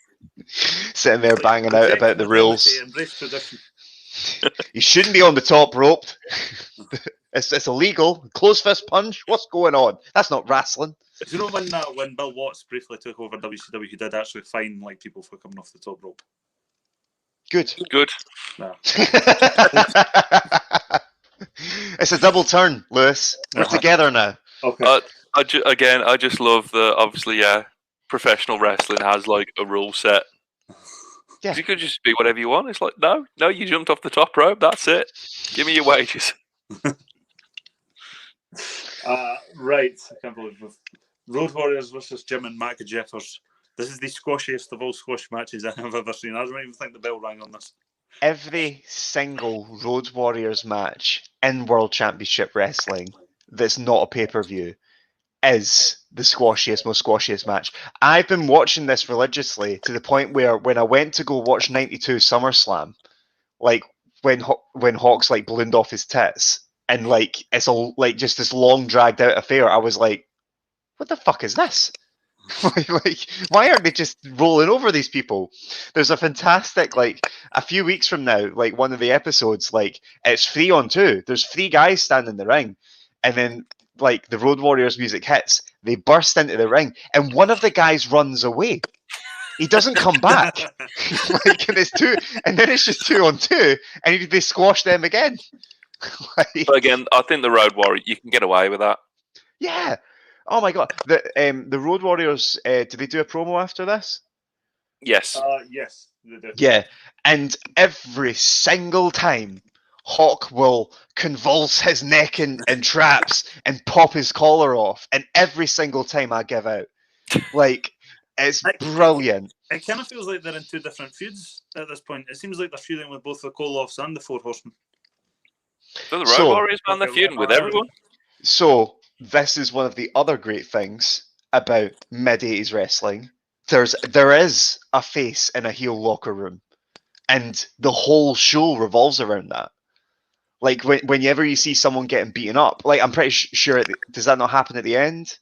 Speaker 4: Sitting there banging out about the rules. You shouldn't be on the top rope. It's illegal. Close fist punch. What's going on? That's not wrestling.
Speaker 2: Do you know when Bill Watts briefly took over WCW, he did actually fine like people for coming off the top rope?
Speaker 4: Good.
Speaker 2: No.
Speaker 4: It's a double turn, Lewis. We're together now.
Speaker 2: Okay.
Speaker 3: I just love that. Obviously, professional wrestling has like a rule set. Yeah. You could just be whatever you want. It's like, no, you jumped off the top rope. That's it. Give me your wages.
Speaker 2: Right. I can't believe it. Road Warriors versus Jim and Mac Jeffers. This is the squashiest of all squash matches I have ever seen. I don't even think the bell rang on this.
Speaker 4: Every single Road Warriors match in World Championship Wrestling that's not a pay-per-view is the squashiest, most squashiest match. I've been watching this religiously to the point where when I went to go watch 92 SummerSlam, like when Hawk's like ballooned off his tits and like it's all like just this long dragged out affair, I was like, what the fuck is this? Like, why aren't they just rolling over these people? There's a fantastic, like, a few weeks from now, like one of the episodes, like it's 3-on-2. There's 3 guys standing in the ring, and then like the Road Warriors music hits, they burst into the ring, and one of the guys runs away. He doesn't come back. Like, and it's 2, and then it's just 2-on-2, and they squash them again.
Speaker 3: Like, but again, I think the Road Warrior, you can get away with that.
Speaker 4: Yeah. Oh my god. The Road Warriors, did they do a promo after this?
Speaker 3: Yes.
Speaker 2: Yes, they did.
Speaker 4: Yeah. And every single time Hawk will convulse his neck in traps and pop his collar off. And every single time I give out. Like, it's brilliant.
Speaker 2: It kind of feels like they're in 2 different feuds at this point. It seems like they're feuding with both the Koloffs and the Four Horsemen.
Speaker 3: So the Road Warriors, man, they're feuding with everyone.
Speaker 4: So, this is one of the other great things about mid-80s wrestling. There is a face in a heel locker room. and the whole show revolves around that. Like whenever you see someone getting beaten up, like I'm pretty sure does that not happen at the end?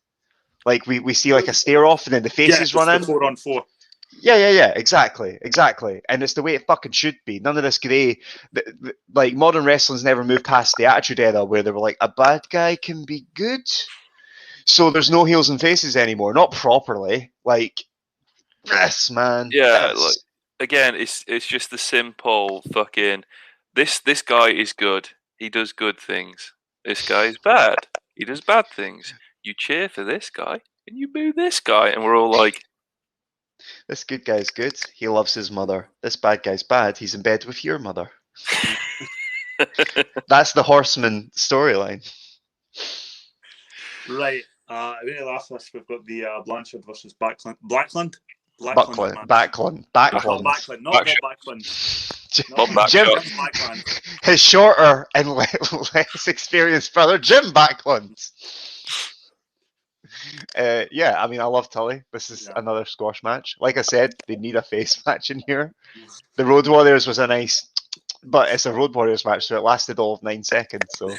Speaker 4: Like we see like a stare off and then the faces run in.
Speaker 2: The 4-on-4.
Speaker 4: Yeah, exactly. And it's the way it fucking should be. None of this grey. Like modern wrestling's never moved past the Attitude Era where they were like, a bad guy can be good. So there's no heels and faces anymore, not properly. Like this, man.
Speaker 3: Yeah,
Speaker 4: this.
Speaker 3: like again, it's just the simple fucking. This guy is good. He does good things. This guy is bad. He does bad things. You cheer for this guy and you boo this guy, and we're all like,
Speaker 4: this good guy's good. He loves his mother. This bad guy's bad. He's in bed with your mother. That's the Horseman storyline.
Speaker 2: Right. I think the last list we've got the Blanchard versus Backlund. Backlund,
Speaker 4: Not
Speaker 2: Backlund.
Speaker 4: Jim,
Speaker 2: Backlund.
Speaker 4: his shorter and less experienced brother, Jim Backlund. Yeah, I mean, I love Tully. This is another squash match. Like I said, they need a face match in here. The Road Warriors was a nice, but it's a Road Warriors match, so it lasted all of 9 seconds. So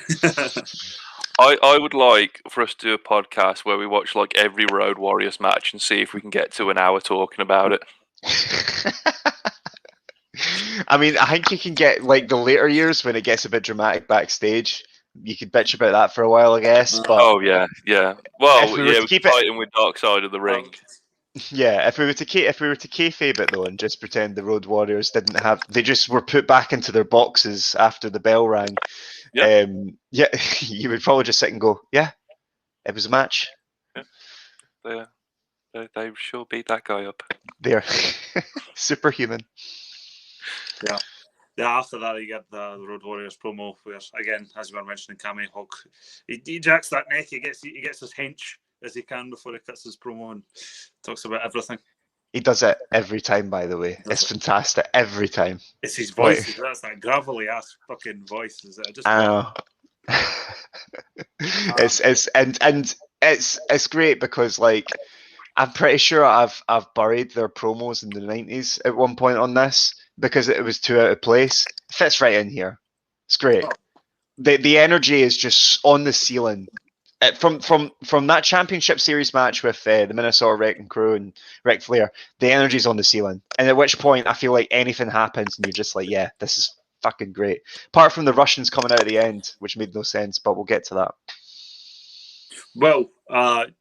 Speaker 3: I would like for us to do a podcast where we watch like every Road Warriors match and see if we can get to an hour talking about it.
Speaker 4: I mean, I think you can get like the later years when it gets a bit dramatic backstage. You could bitch about that for a while, I guess. But
Speaker 3: oh yeah. Well,
Speaker 4: we're
Speaker 3: fighting with Dark Side of the Ring.
Speaker 4: Yeah, if we were to kayfabe it though, and just pretend the Road Warriors didn't have, they just were put back into their boxes after the bell rang.
Speaker 3: Yeah.
Speaker 4: Yeah, you would probably just sit and go, yeah, it was a match.
Speaker 3: Yeah. They sure beat that guy up.
Speaker 4: They're superhuman.
Speaker 2: Yeah. Yeah, after that, you get the Road Warriors promo, where again, as we were mentioning, Cammy Hawk, he jacks that neck. He gets as hench as he can before he cuts his promo and talks about everything.
Speaker 4: He does it every time, by the way. It's fantastic every time.
Speaker 2: It's his voice. That's that gravelly ass fucking voice. Is it?
Speaker 4: I know. It's great because like I'm pretty sure I've buried their promos in the 90s at one point on this because it was too out of place. It fits right in here. It's great. The energy is just on the ceiling. From that championship series match with the Minnesota Wrecking Crew and Ric Flair, the energy's on the ceiling. And at which point I feel like anything happens and you're just like, yeah, this is fucking great. Apart from the Russians coming out at the end, which made no sense, but we'll get to that.
Speaker 2: Well,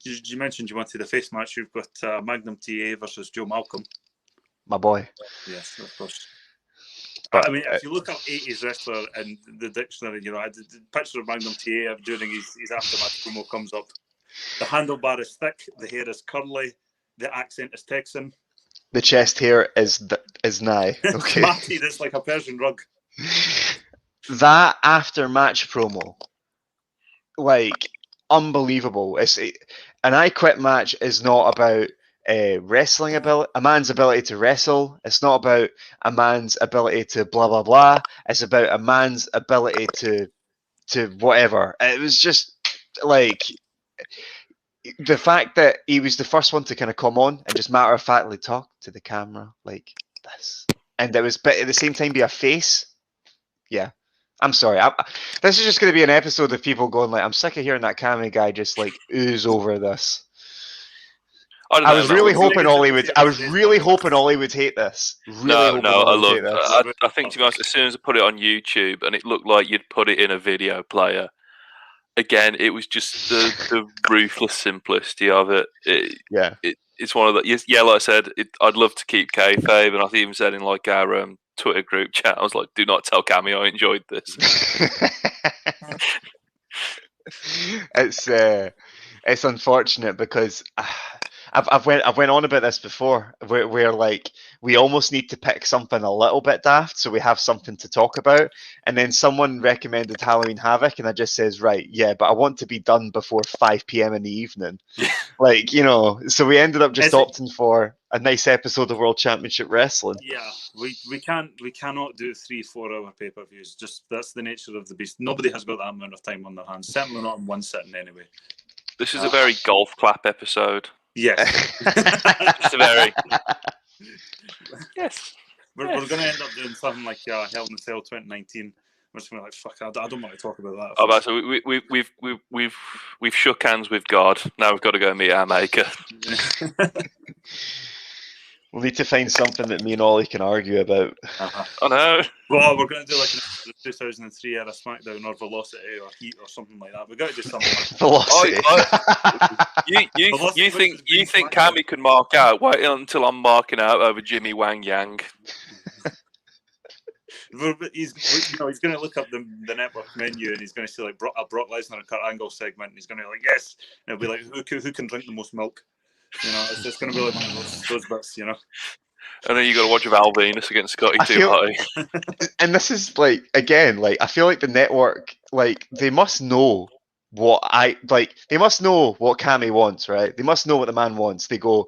Speaker 2: you mentioned you wanted the face match. You've got Magnum Ta versus Joe Malcolm.
Speaker 4: My boy.
Speaker 2: Yes, of course.
Speaker 4: But,
Speaker 2: I mean, if you look up 80s wrestler in the dictionary, you know, the picture of Magnum Ta during his aftermatch promo comes up. The handlebar is thick, the hair is curly, the accent is Texan.
Speaker 4: The chest hair is nigh. Okay.
Speaker 2: Matty, that's like a Persian rug.
Speaker 4: That after match promo, like unbelievable. An I Quit match is not about wrestling ability, a man's ability to wrestle. It's not about a man's ability to blah blah blah. It's about a man's ability to whatever. It was just like the fact that he was the first one to kind of come on and just matter of factly talk to the camera like this, and it was, but at the same time be a face. Yeah, I'm sorry. This is just going to be an episode of people going like, I'm sick of hearing that Cammy guy just like ooze over this. I was really hoping Ollie would hate this.
Speaker 3: No, I love it. I think, to be honest, as soon as I put it on YouTube and it looked like you'd put it in a video player, again, it was just the ruthless simplicity of it. It's one of the, yeah, like I said, I'd love to keep kayfabe, and I even said in like our Twitter group chat, I was like, do not tell Cammy I enjoyed this.
Speaker 4: It's unfortunate because I've went on about this before, where like we almost need to pick something a little bit daft so we have something to talk about, and then someone recommended Halloween Havoc, and I just says, right, yeah, but I want to be done before 5 p.m. in the evening, like, you know. So we ended up just opting for a nice episode of World Championship Wrestling.
Speaker 2: Yeah, we cannot do 3-4 hour pay-per-views. Just that's the nature of the beast. Nobody has got that amount of time on their hands. Certainly not in one sitting anyway.
Speaker 3: This is a very golf clap episode.
Speaker 2: Yes.
Speaker 3: It's a very... Yes.
Speaker 2: We're going to end up doing something like Hell in a Cell 2019. We're just going to like, fuck, I don't want to talk about that.
Speaker 3: Oh, so we've shook hands with God. Now we've got to go meet our maker.
Speaker 4: We'll need to find something that me and Ollie can argue about.
Speaker 3: I know.
Speaker 2: Well, we're going to do like the 2003 era SmackDown or Velocity or Heat or something like that. We've got to do something like that.
Speaker 4: Velocity.
Speaker 3: You think Cammy can mark out? Wait until I'm marking out over Jimmy Wang Yang.
Speaker 2: He's going to look up the network menu and he's going to see like a Brock Lesnar and Kurt Angle segment and he's going to be like, yes, and it'll be like, who can drink the most milk? You know, it's just going to be like one of those bits, you know.
Speaker 3: And then you got to watch Val Venus against Scotty Too High.
Speaker 4: And this is like, again, like I feel like the network, like they must know what they must know what Cammy wants, right? They must know what the man wants. They go,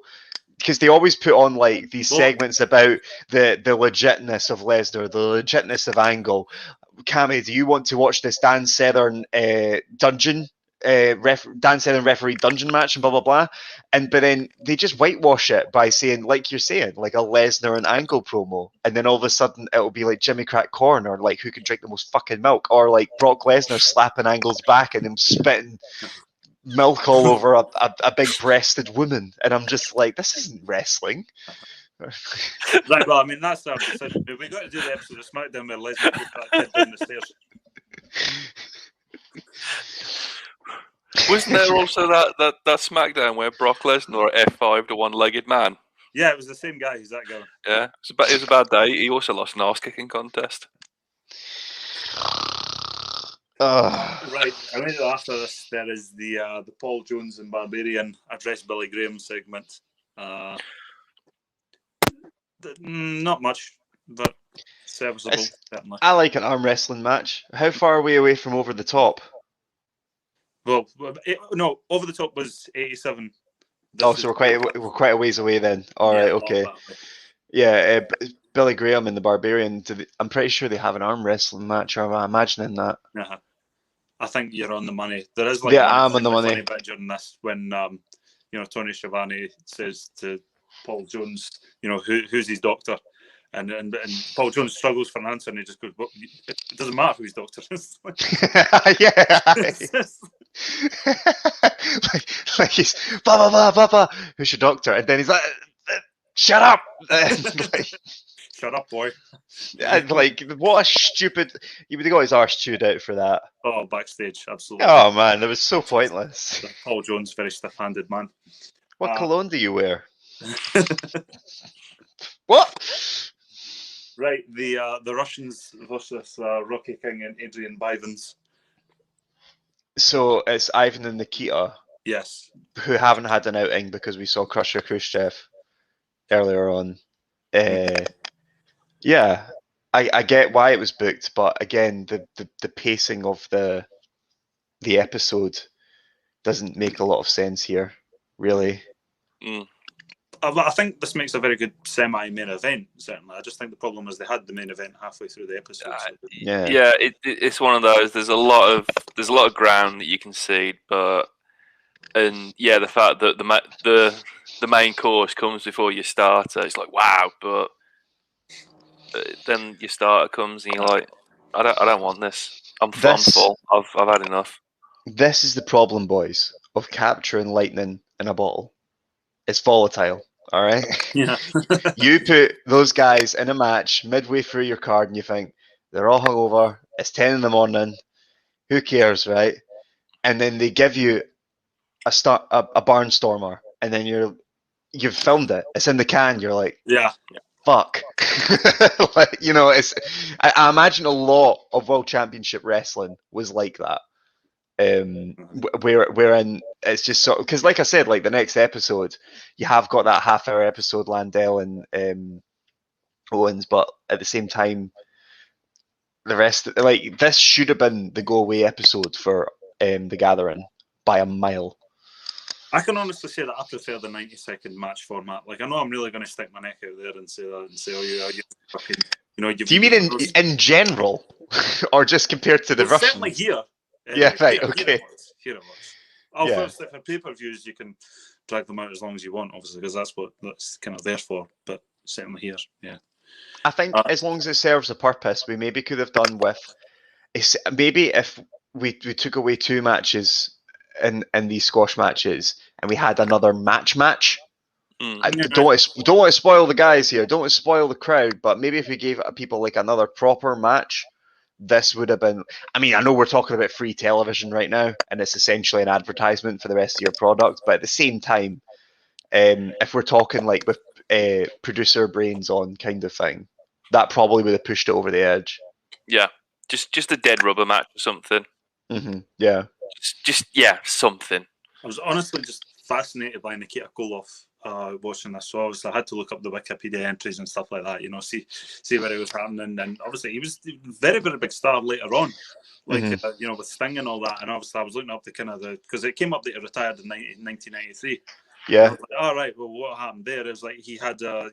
Speaker 4: because they always put on like these segments about the legitness of Lesnar, the legitness of Angle. Cammy, do you want to watch this Dan Severn dungeon? Dan Severn referee dungeon match and blah blah blah, but then they just whitewash it by saying, like you're saying, like a Lesnar and Angle promo, and then all of a sudden it'll be like Jimmy Crack Corn or like who can drink the most fucking milk, or like Brock Lesnar slapping Angle's back and him spitting milk all over a big breasted woman, and I'm just like, this isn't wrestling.
Speaker 2: Right, well, I mean that's our decision. We got to do the episode of SmackDown where Lesnar goes that kid down the stairs.
Speaker 3: Wasn't there also that SmackDown where Brock Lesnar F5'd a one-legged man?
Speaker 2: Yeah, it was the same guy. He's that guy.
Speaker 3: Yeah, it was a bad day. He also lost an arse-kicking contest.
Speaker 2: Right, I mean after this there is the Paul Jones and Barbarian address Billy Graham segment. Not much, but serviceable. Certainly.
Speaker 4: I like an arm wrestling match. How far are we away from Over the Top?
Speaker 2: Well, no, Over the Top was 87.
Speaker 4: So we're quite a ways away then. All right, okay. Yeah, Billy Graham and the Barbarian. I'm pretty sure they have an arm wrestling match. Or am I imagining that?
Speaker 2: I think you're on the money. There is like
Speaker 4: I'm on the money.
Speaker 2: Funny bit during this when Tony Schiavone says to Paul Jones, who's his doctor, and Paul Jones struggles for an answer and he just goes, well, it doesn't matter who his doctor is.
Speaker 4: Yeah. like he's blah blah blah blah blah. Who's your doctor? And then he's like, shut up.
Speaker 2: Shut up, boy.
Speaker 4: And like, what a stupid. He would have got his arse chewed out for that.
Speaker 2: Oh, backstage, absolutely.
Speaker 4: Oh man, that was so pointless.
Speaker 2: Paul Jones, very stiff-handed man.
Speaker 4: What cologne do you wear? What?
Speaker 2: Right, the Russians versus Rocky King and Adrian Bivens.
Speaker 4: So it's Ivan and Nikita.
Speaker 2: Yes.
Speaker 4: Who haven't had an outing because we saw Crusher Khrushchev earlier on. Yeah, I get why it was booked, but again, the pacing of the episode doesn't make a lot of sense here, really.
Speaker 2: I think this makes a very good semi-main event, certainly. I just think the problem is they had the main event halfway through the episode.
Speaker 3: Yeah, it's one of those. There's a lot of ground that you can see, the fact that the main course comes before your starter, it's like wow, but then your starter comes and you're like, I don't want this. I'm full. I've had enough.
Speaker 4: This is the problem, boys, of capturing lightning in a bottle. It's volatile. All right.
Speaker 2: Yeah.
Speaker 4: You put those guys in a match midway through your card, and you think they're all hungover. It's 10 in the morning. Who cares, right? And then they give you a barnstormer, and then you've filmed it. It's in the can. You're like,
Speaker 2: yeah.
Speaker 4: Fuck. It's. I imagine a lot of World Championship wrestling was like that. Wherein it's just sort of, because like I said, like the next episode, you have got that half-hour episode, Landell and Owens, but at the same time, the rest, like this should have been the go-away episode for the Gathering by a mile.
Speaker 2: I can honestly say that I prefer the 90-second match format. Like, I know I'm really going to stick my neck out there and say that and say, oh, you fucking,
Speaker 4: do you mean in general, or just compared to the Russians?
Speaker 2: Certainly here.
Speaker 4: Yeah, right, okay.
Speaker 2: Here it was. First, for pay-per-views, you can drag them out as long as you want, obviously, because that's what that's kind of there for. But certainly here, yeah.
Speaker 4: I think as long as it serves a purpose, we maybe could have done with. Maybe if we took away 2 matches in these squash matches and we had another match. I don't want to spoil the guys here. Don't want to spoil the crowd, but maybe if we gave people like another proper match, this would have been. I mean, I know we're talking about free television right now, and it's essentially an advertisement for the rest of your product. But at the same time, if we're talking like with producer brains on kind of thing, that probably would have pushed it over the edge.
Speaker 3: Yeah, just a dead rubber match or something.
Speaker 4: Mm-hmm. Yeah,
Speaker 3: just something.
Speaker 2: I was honestly just fascinated by Nikita Koloff watching this, so obviously I had to look up the Wikipedia entries and stuff like that, see where it was happening, and obviously he was a very, very big star later on, like with Sting and all that, and obviously I was looking up the kind of because it came up that he retired in 1993.
Speaker 4: Yeah.
Speaker 2: Like, all right, well, what happened there is like he had a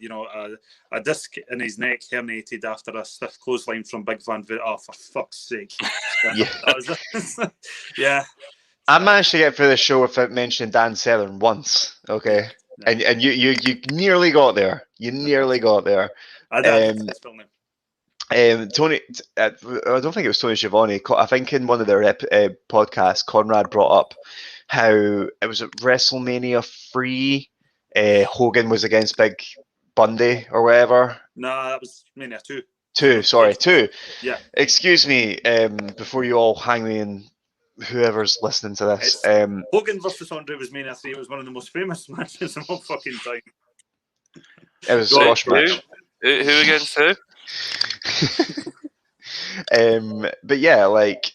Speaker 2: disc in his neck herniated after a stiff clothesline from Big Van. Oh, for fuck's sake! Yeah.
Speaker 4: I managed to get through the show without mentioning Dan Severn once. Okay, yeah. and you nearly got there. You nearly got there.
Speaker 2: I did.
Speaker 4: Tony, I don't think it was Tony Schiavone. I think in one of their podcasts, Conrad brought up how it was at WrestleMania 3. Hogan was against Big Bundy or whatever.
Speaker 2: No, that was Mania 2.
Speaker 4: 2.
Speaker 2: Yeah.
Speaker 4: Excuse me. Before you all hang me and whoever's listening to this,
Speaker 2: Hogan versus Andre was Mania 3. It was one of the most famous matches of all fucking time.
Speaker 4: It was a squash match.
Speaker 3: Who against who?
Speaker 4: But yeah, like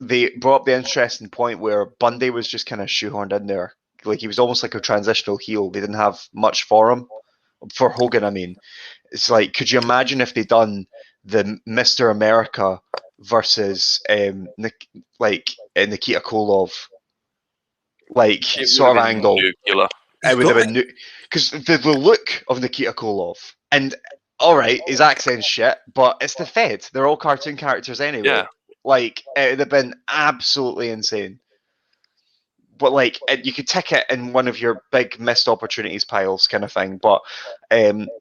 Speaker 4: they brought up the interesting point where Bundy was just kind of shoehorned in there. Like he was almost like a transitional heel. They didn't have much for him. For Hogan, I mean. It's like, could you imagine if they'd done the Mr. America versus Nikita Koloff, like sort of angle?
Speaker 3: Nuclear.
Speaker 4: It would have been because the look of Nikita Koloff, and all right, his accent's shit, but it's the Fed. They're all cartoon characters anyway. Yeah. Like it would have been absolutely insane. But like you could tick it in one of your big missed opportunities piles, kind of thing. But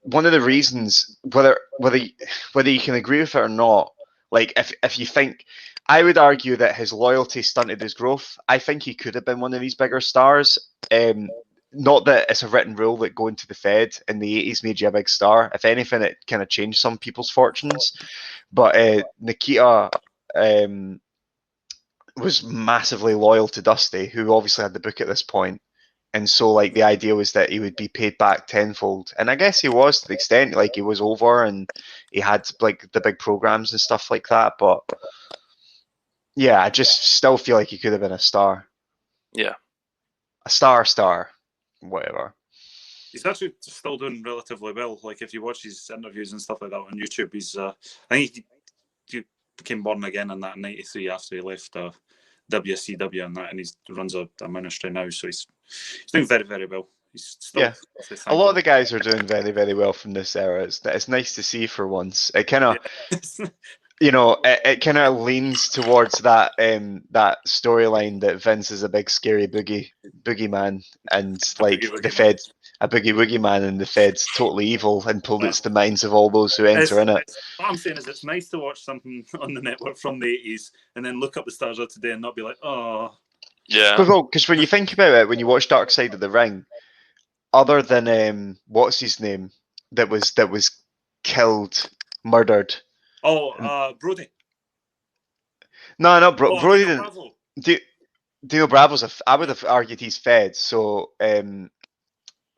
Speaker 4: one of the reasons, whether you can agree with it or not, like if you think, I would argue that his loyalty stunted his growth. I think he could have been one of these bigger stars. Not that it's a written rule that going to the Fed in the 80s made you a big star. If anything, it kind of changed some people's fortunes. But Nikita was massively loyal to Dusty, who obviously had the book at this point. And so like the idea was that he would be paid back tenfold. And I guess he was, to the extent like he was over and he had like the big programs and stuff like that. But yeah, I just still feel like he could have been a star.
Speaker 3: Yeah.
Speaker 4: A star, whatever.
Speaker 2: He's actually still doing relatively well. Like if you watch his interviews and stuff like that on YouTube, he's I think he became born again in that in '93 after he left WCW and that, and he runs a ministry now. So he's doing very, very well. He's still
Speaker 4: a lot of the guys are doing very, very well from this era. It's nice to see for once. It kind of it kind of leans towards that that storyline that Vince is a big scary boogeyman and like the Fed. A boogie woogie man and the Fed's totally evil and pollutes the minds of all those who enter in it.
Speaker 2: What I'm saying is it's nice to watch something on the network from the 80s and then look up the stars of today and not be like, oh.
Speaker 3: Yeah.
Speaker 4: Because when you think about it, when you watch Dark Side of the Ring, other than what's his name that was killed, murdered.
Speaker 2: Oh, Brody.
Speaker 4: No, Brody didn't. Dino Bravo's I would have argued he's Fed, so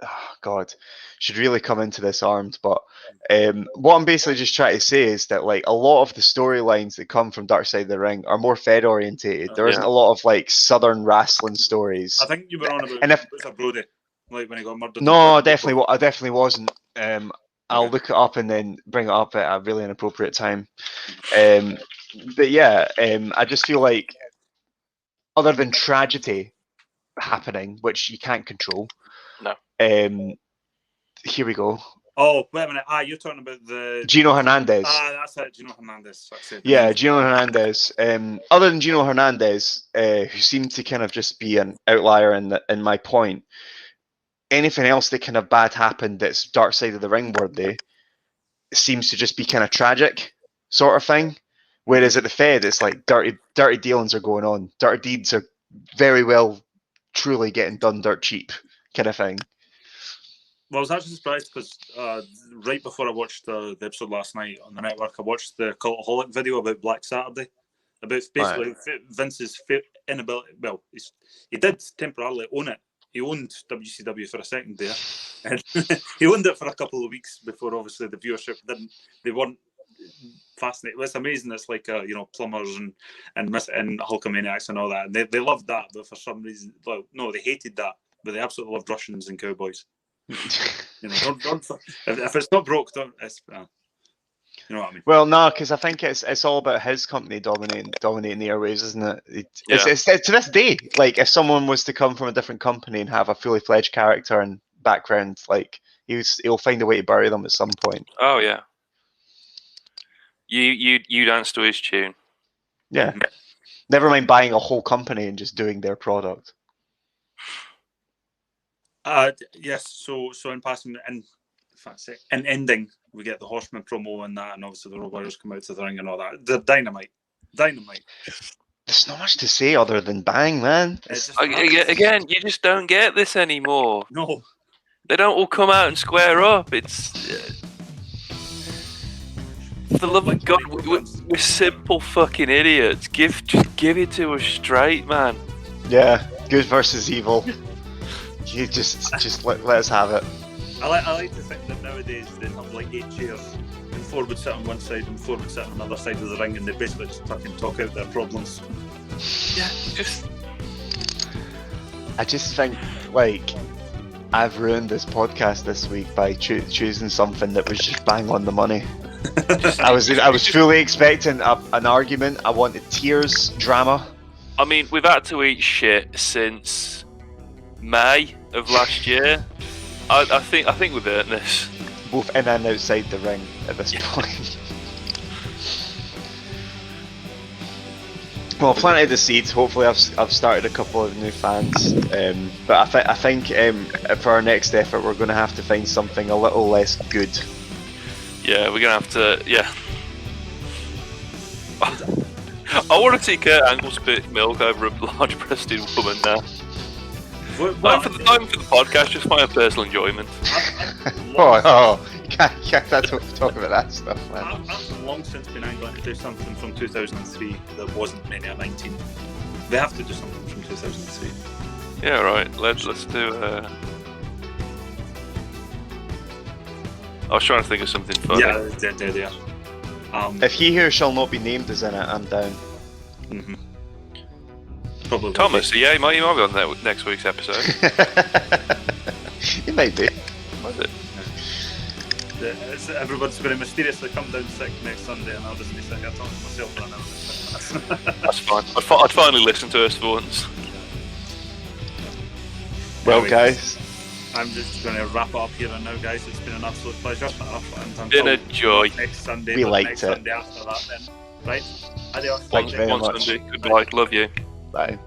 Speaker 4: oh God, should really come into this armed. But what I'm basically just trying to say is that like a lot of the storylines that come from Dark Side of the Ring are more Fed orientated. There isn't a lot of like Southern wrestling stories.
Speaker 2: I think you were on about Brody, like when he got murdered.
Speaker 4: No, I definitely wasn't. I'll look it up and then bring it up at a really inappropriate time. But yeah, I just feel like other than tragedy happening, which you can't control.
Speaker 3: No.
Speaker 4: Here we go.
Speaker 2: Oh, wait a minute. You're talking about the
Speaker 4: Gino Hernandez.
Speaker 2: That's it. Gino Hernandez. That's it.
Speaker 4: Yeah, Gino Hernandez. Other than Gino Hernandez, who seemed to kind of just be an outlier in my point, anything else that kind of bad happened that's Dark Side of the Ring worthy, seems to just be kind of tragic sort of thing. Whereas at the Fed, it's like dirty dealings are going on. Dirty deeds are very well, truly getting done dirt cheap kind of thing.
Speaker 2: Well, I was actually surprised because right before I watched the episode last night on the network, I watched the Cultaholic video about Black Saturday, about basically Vince's inability. Well, he did temporarily own it. He owned WCW for a second there, and he owned it for a couple of weeks before, obviously, the viewership didn't. They weren't fascinated. It's amazing. It's like plumbers and Hulkamaniacs and all that. And they loved that, but for some reason, well, no, they hated that, but they absolutely loved Russians and cowboys. Don't if it's not broke, don't. You know what I mean?
Speaker 4: Well, no, because I think it's all about his company dominating the airways, isn't it? It's to this day. Like, if someone was to come from a different company and have a fully fledged character and background, like he'll find a way to bury them at some point.
Speaker 3: Oh yeah. You dance to his tune.
Speaker 4: Yeah. Never mind buying a whole company and just doing their product.
Speaker 2: Yes. So in passing, in ending, we get the Horseman promo and that, and obviously the Road Warriors come out to the ring and all that. They're dynamite.
Speaker 4: There's not much to say other than bang, man.
Speaker 3: Again, you just don't get this anymore.
Speaker 2: No,
Speaker 3: they don't all come out and square up. It's for the love of God, we're simple fucking idiots. Just give it to us straight, man.
Speaker 4: Yeah, good versus evil. You just let us have it.
Speaker 2: I like to think that nowadays they have like 8 chairs and 4 would sit on one side and 4 would sit on the other side of the ring, and they basically just fucking talk out their problems.
Speaker 3: Yeah,
Speaker 4: I just think, like, I've ruined this podcast this week by choosing something that was just bang on the money. I was fully expecting an argument. I wanted tears, drama.
Speaker 3: I mean, we've had to eat shit since May of last year. I think we've earned this.
Speaker 4: Both in and outside the ring at this point. Well, planted the seeds. Hopefully, I've started a couple of new fans. But I think for our next effort, we're going to have to find something a little less good.
Speaker 3: Yeah, we're going to have to. Yeah. I want to see Kurt Angle spit milk over a large-breasted woman now. Time for the podcast, just my personal enjoyment.
Speaker 4: You can't talk about that stuff, man.
Speaker 2: I've long since been angling to do something from 2003 that wasn't Mania 19. They have to do something from 2003.
Speaker 3: Yeah, right. Let's do. I was trying to think of something funny.
Speaker 2: Yeah, there.
Speaker 4: If He Who Shall Not Be Named is in it, I'm down.
Speaker 2: Mm-hmm. Probably
Speaker 3: Thomas, yeah, he might be on next week's episode.
Speaker 4: He might be.
Speaker 3: Might it?
Speaker 2: Everyone's going to mysteriously come down sick next Sunday, and I'll just be sitting here talking to myself for an hour.
Speaker 3: That's fine. I'd finally listen to us for once.
Speaker 4: Well, guys,
Speaker 2: I'm just going to wrap it up here and now, guys. It's been an absolute pleasure.
Speaker 3: Been a joy.
Speaker 2: Next Sunday.
Speaker 4: We liked
Speaker 2: next
Speaker 4: it.
Speaker 2: Sunday after that, then. Right? Adios.
Speaker 4: Thank you very much.
Speaker 3: Sunday. Goodbye. Love you.
Speaker 4: Bye.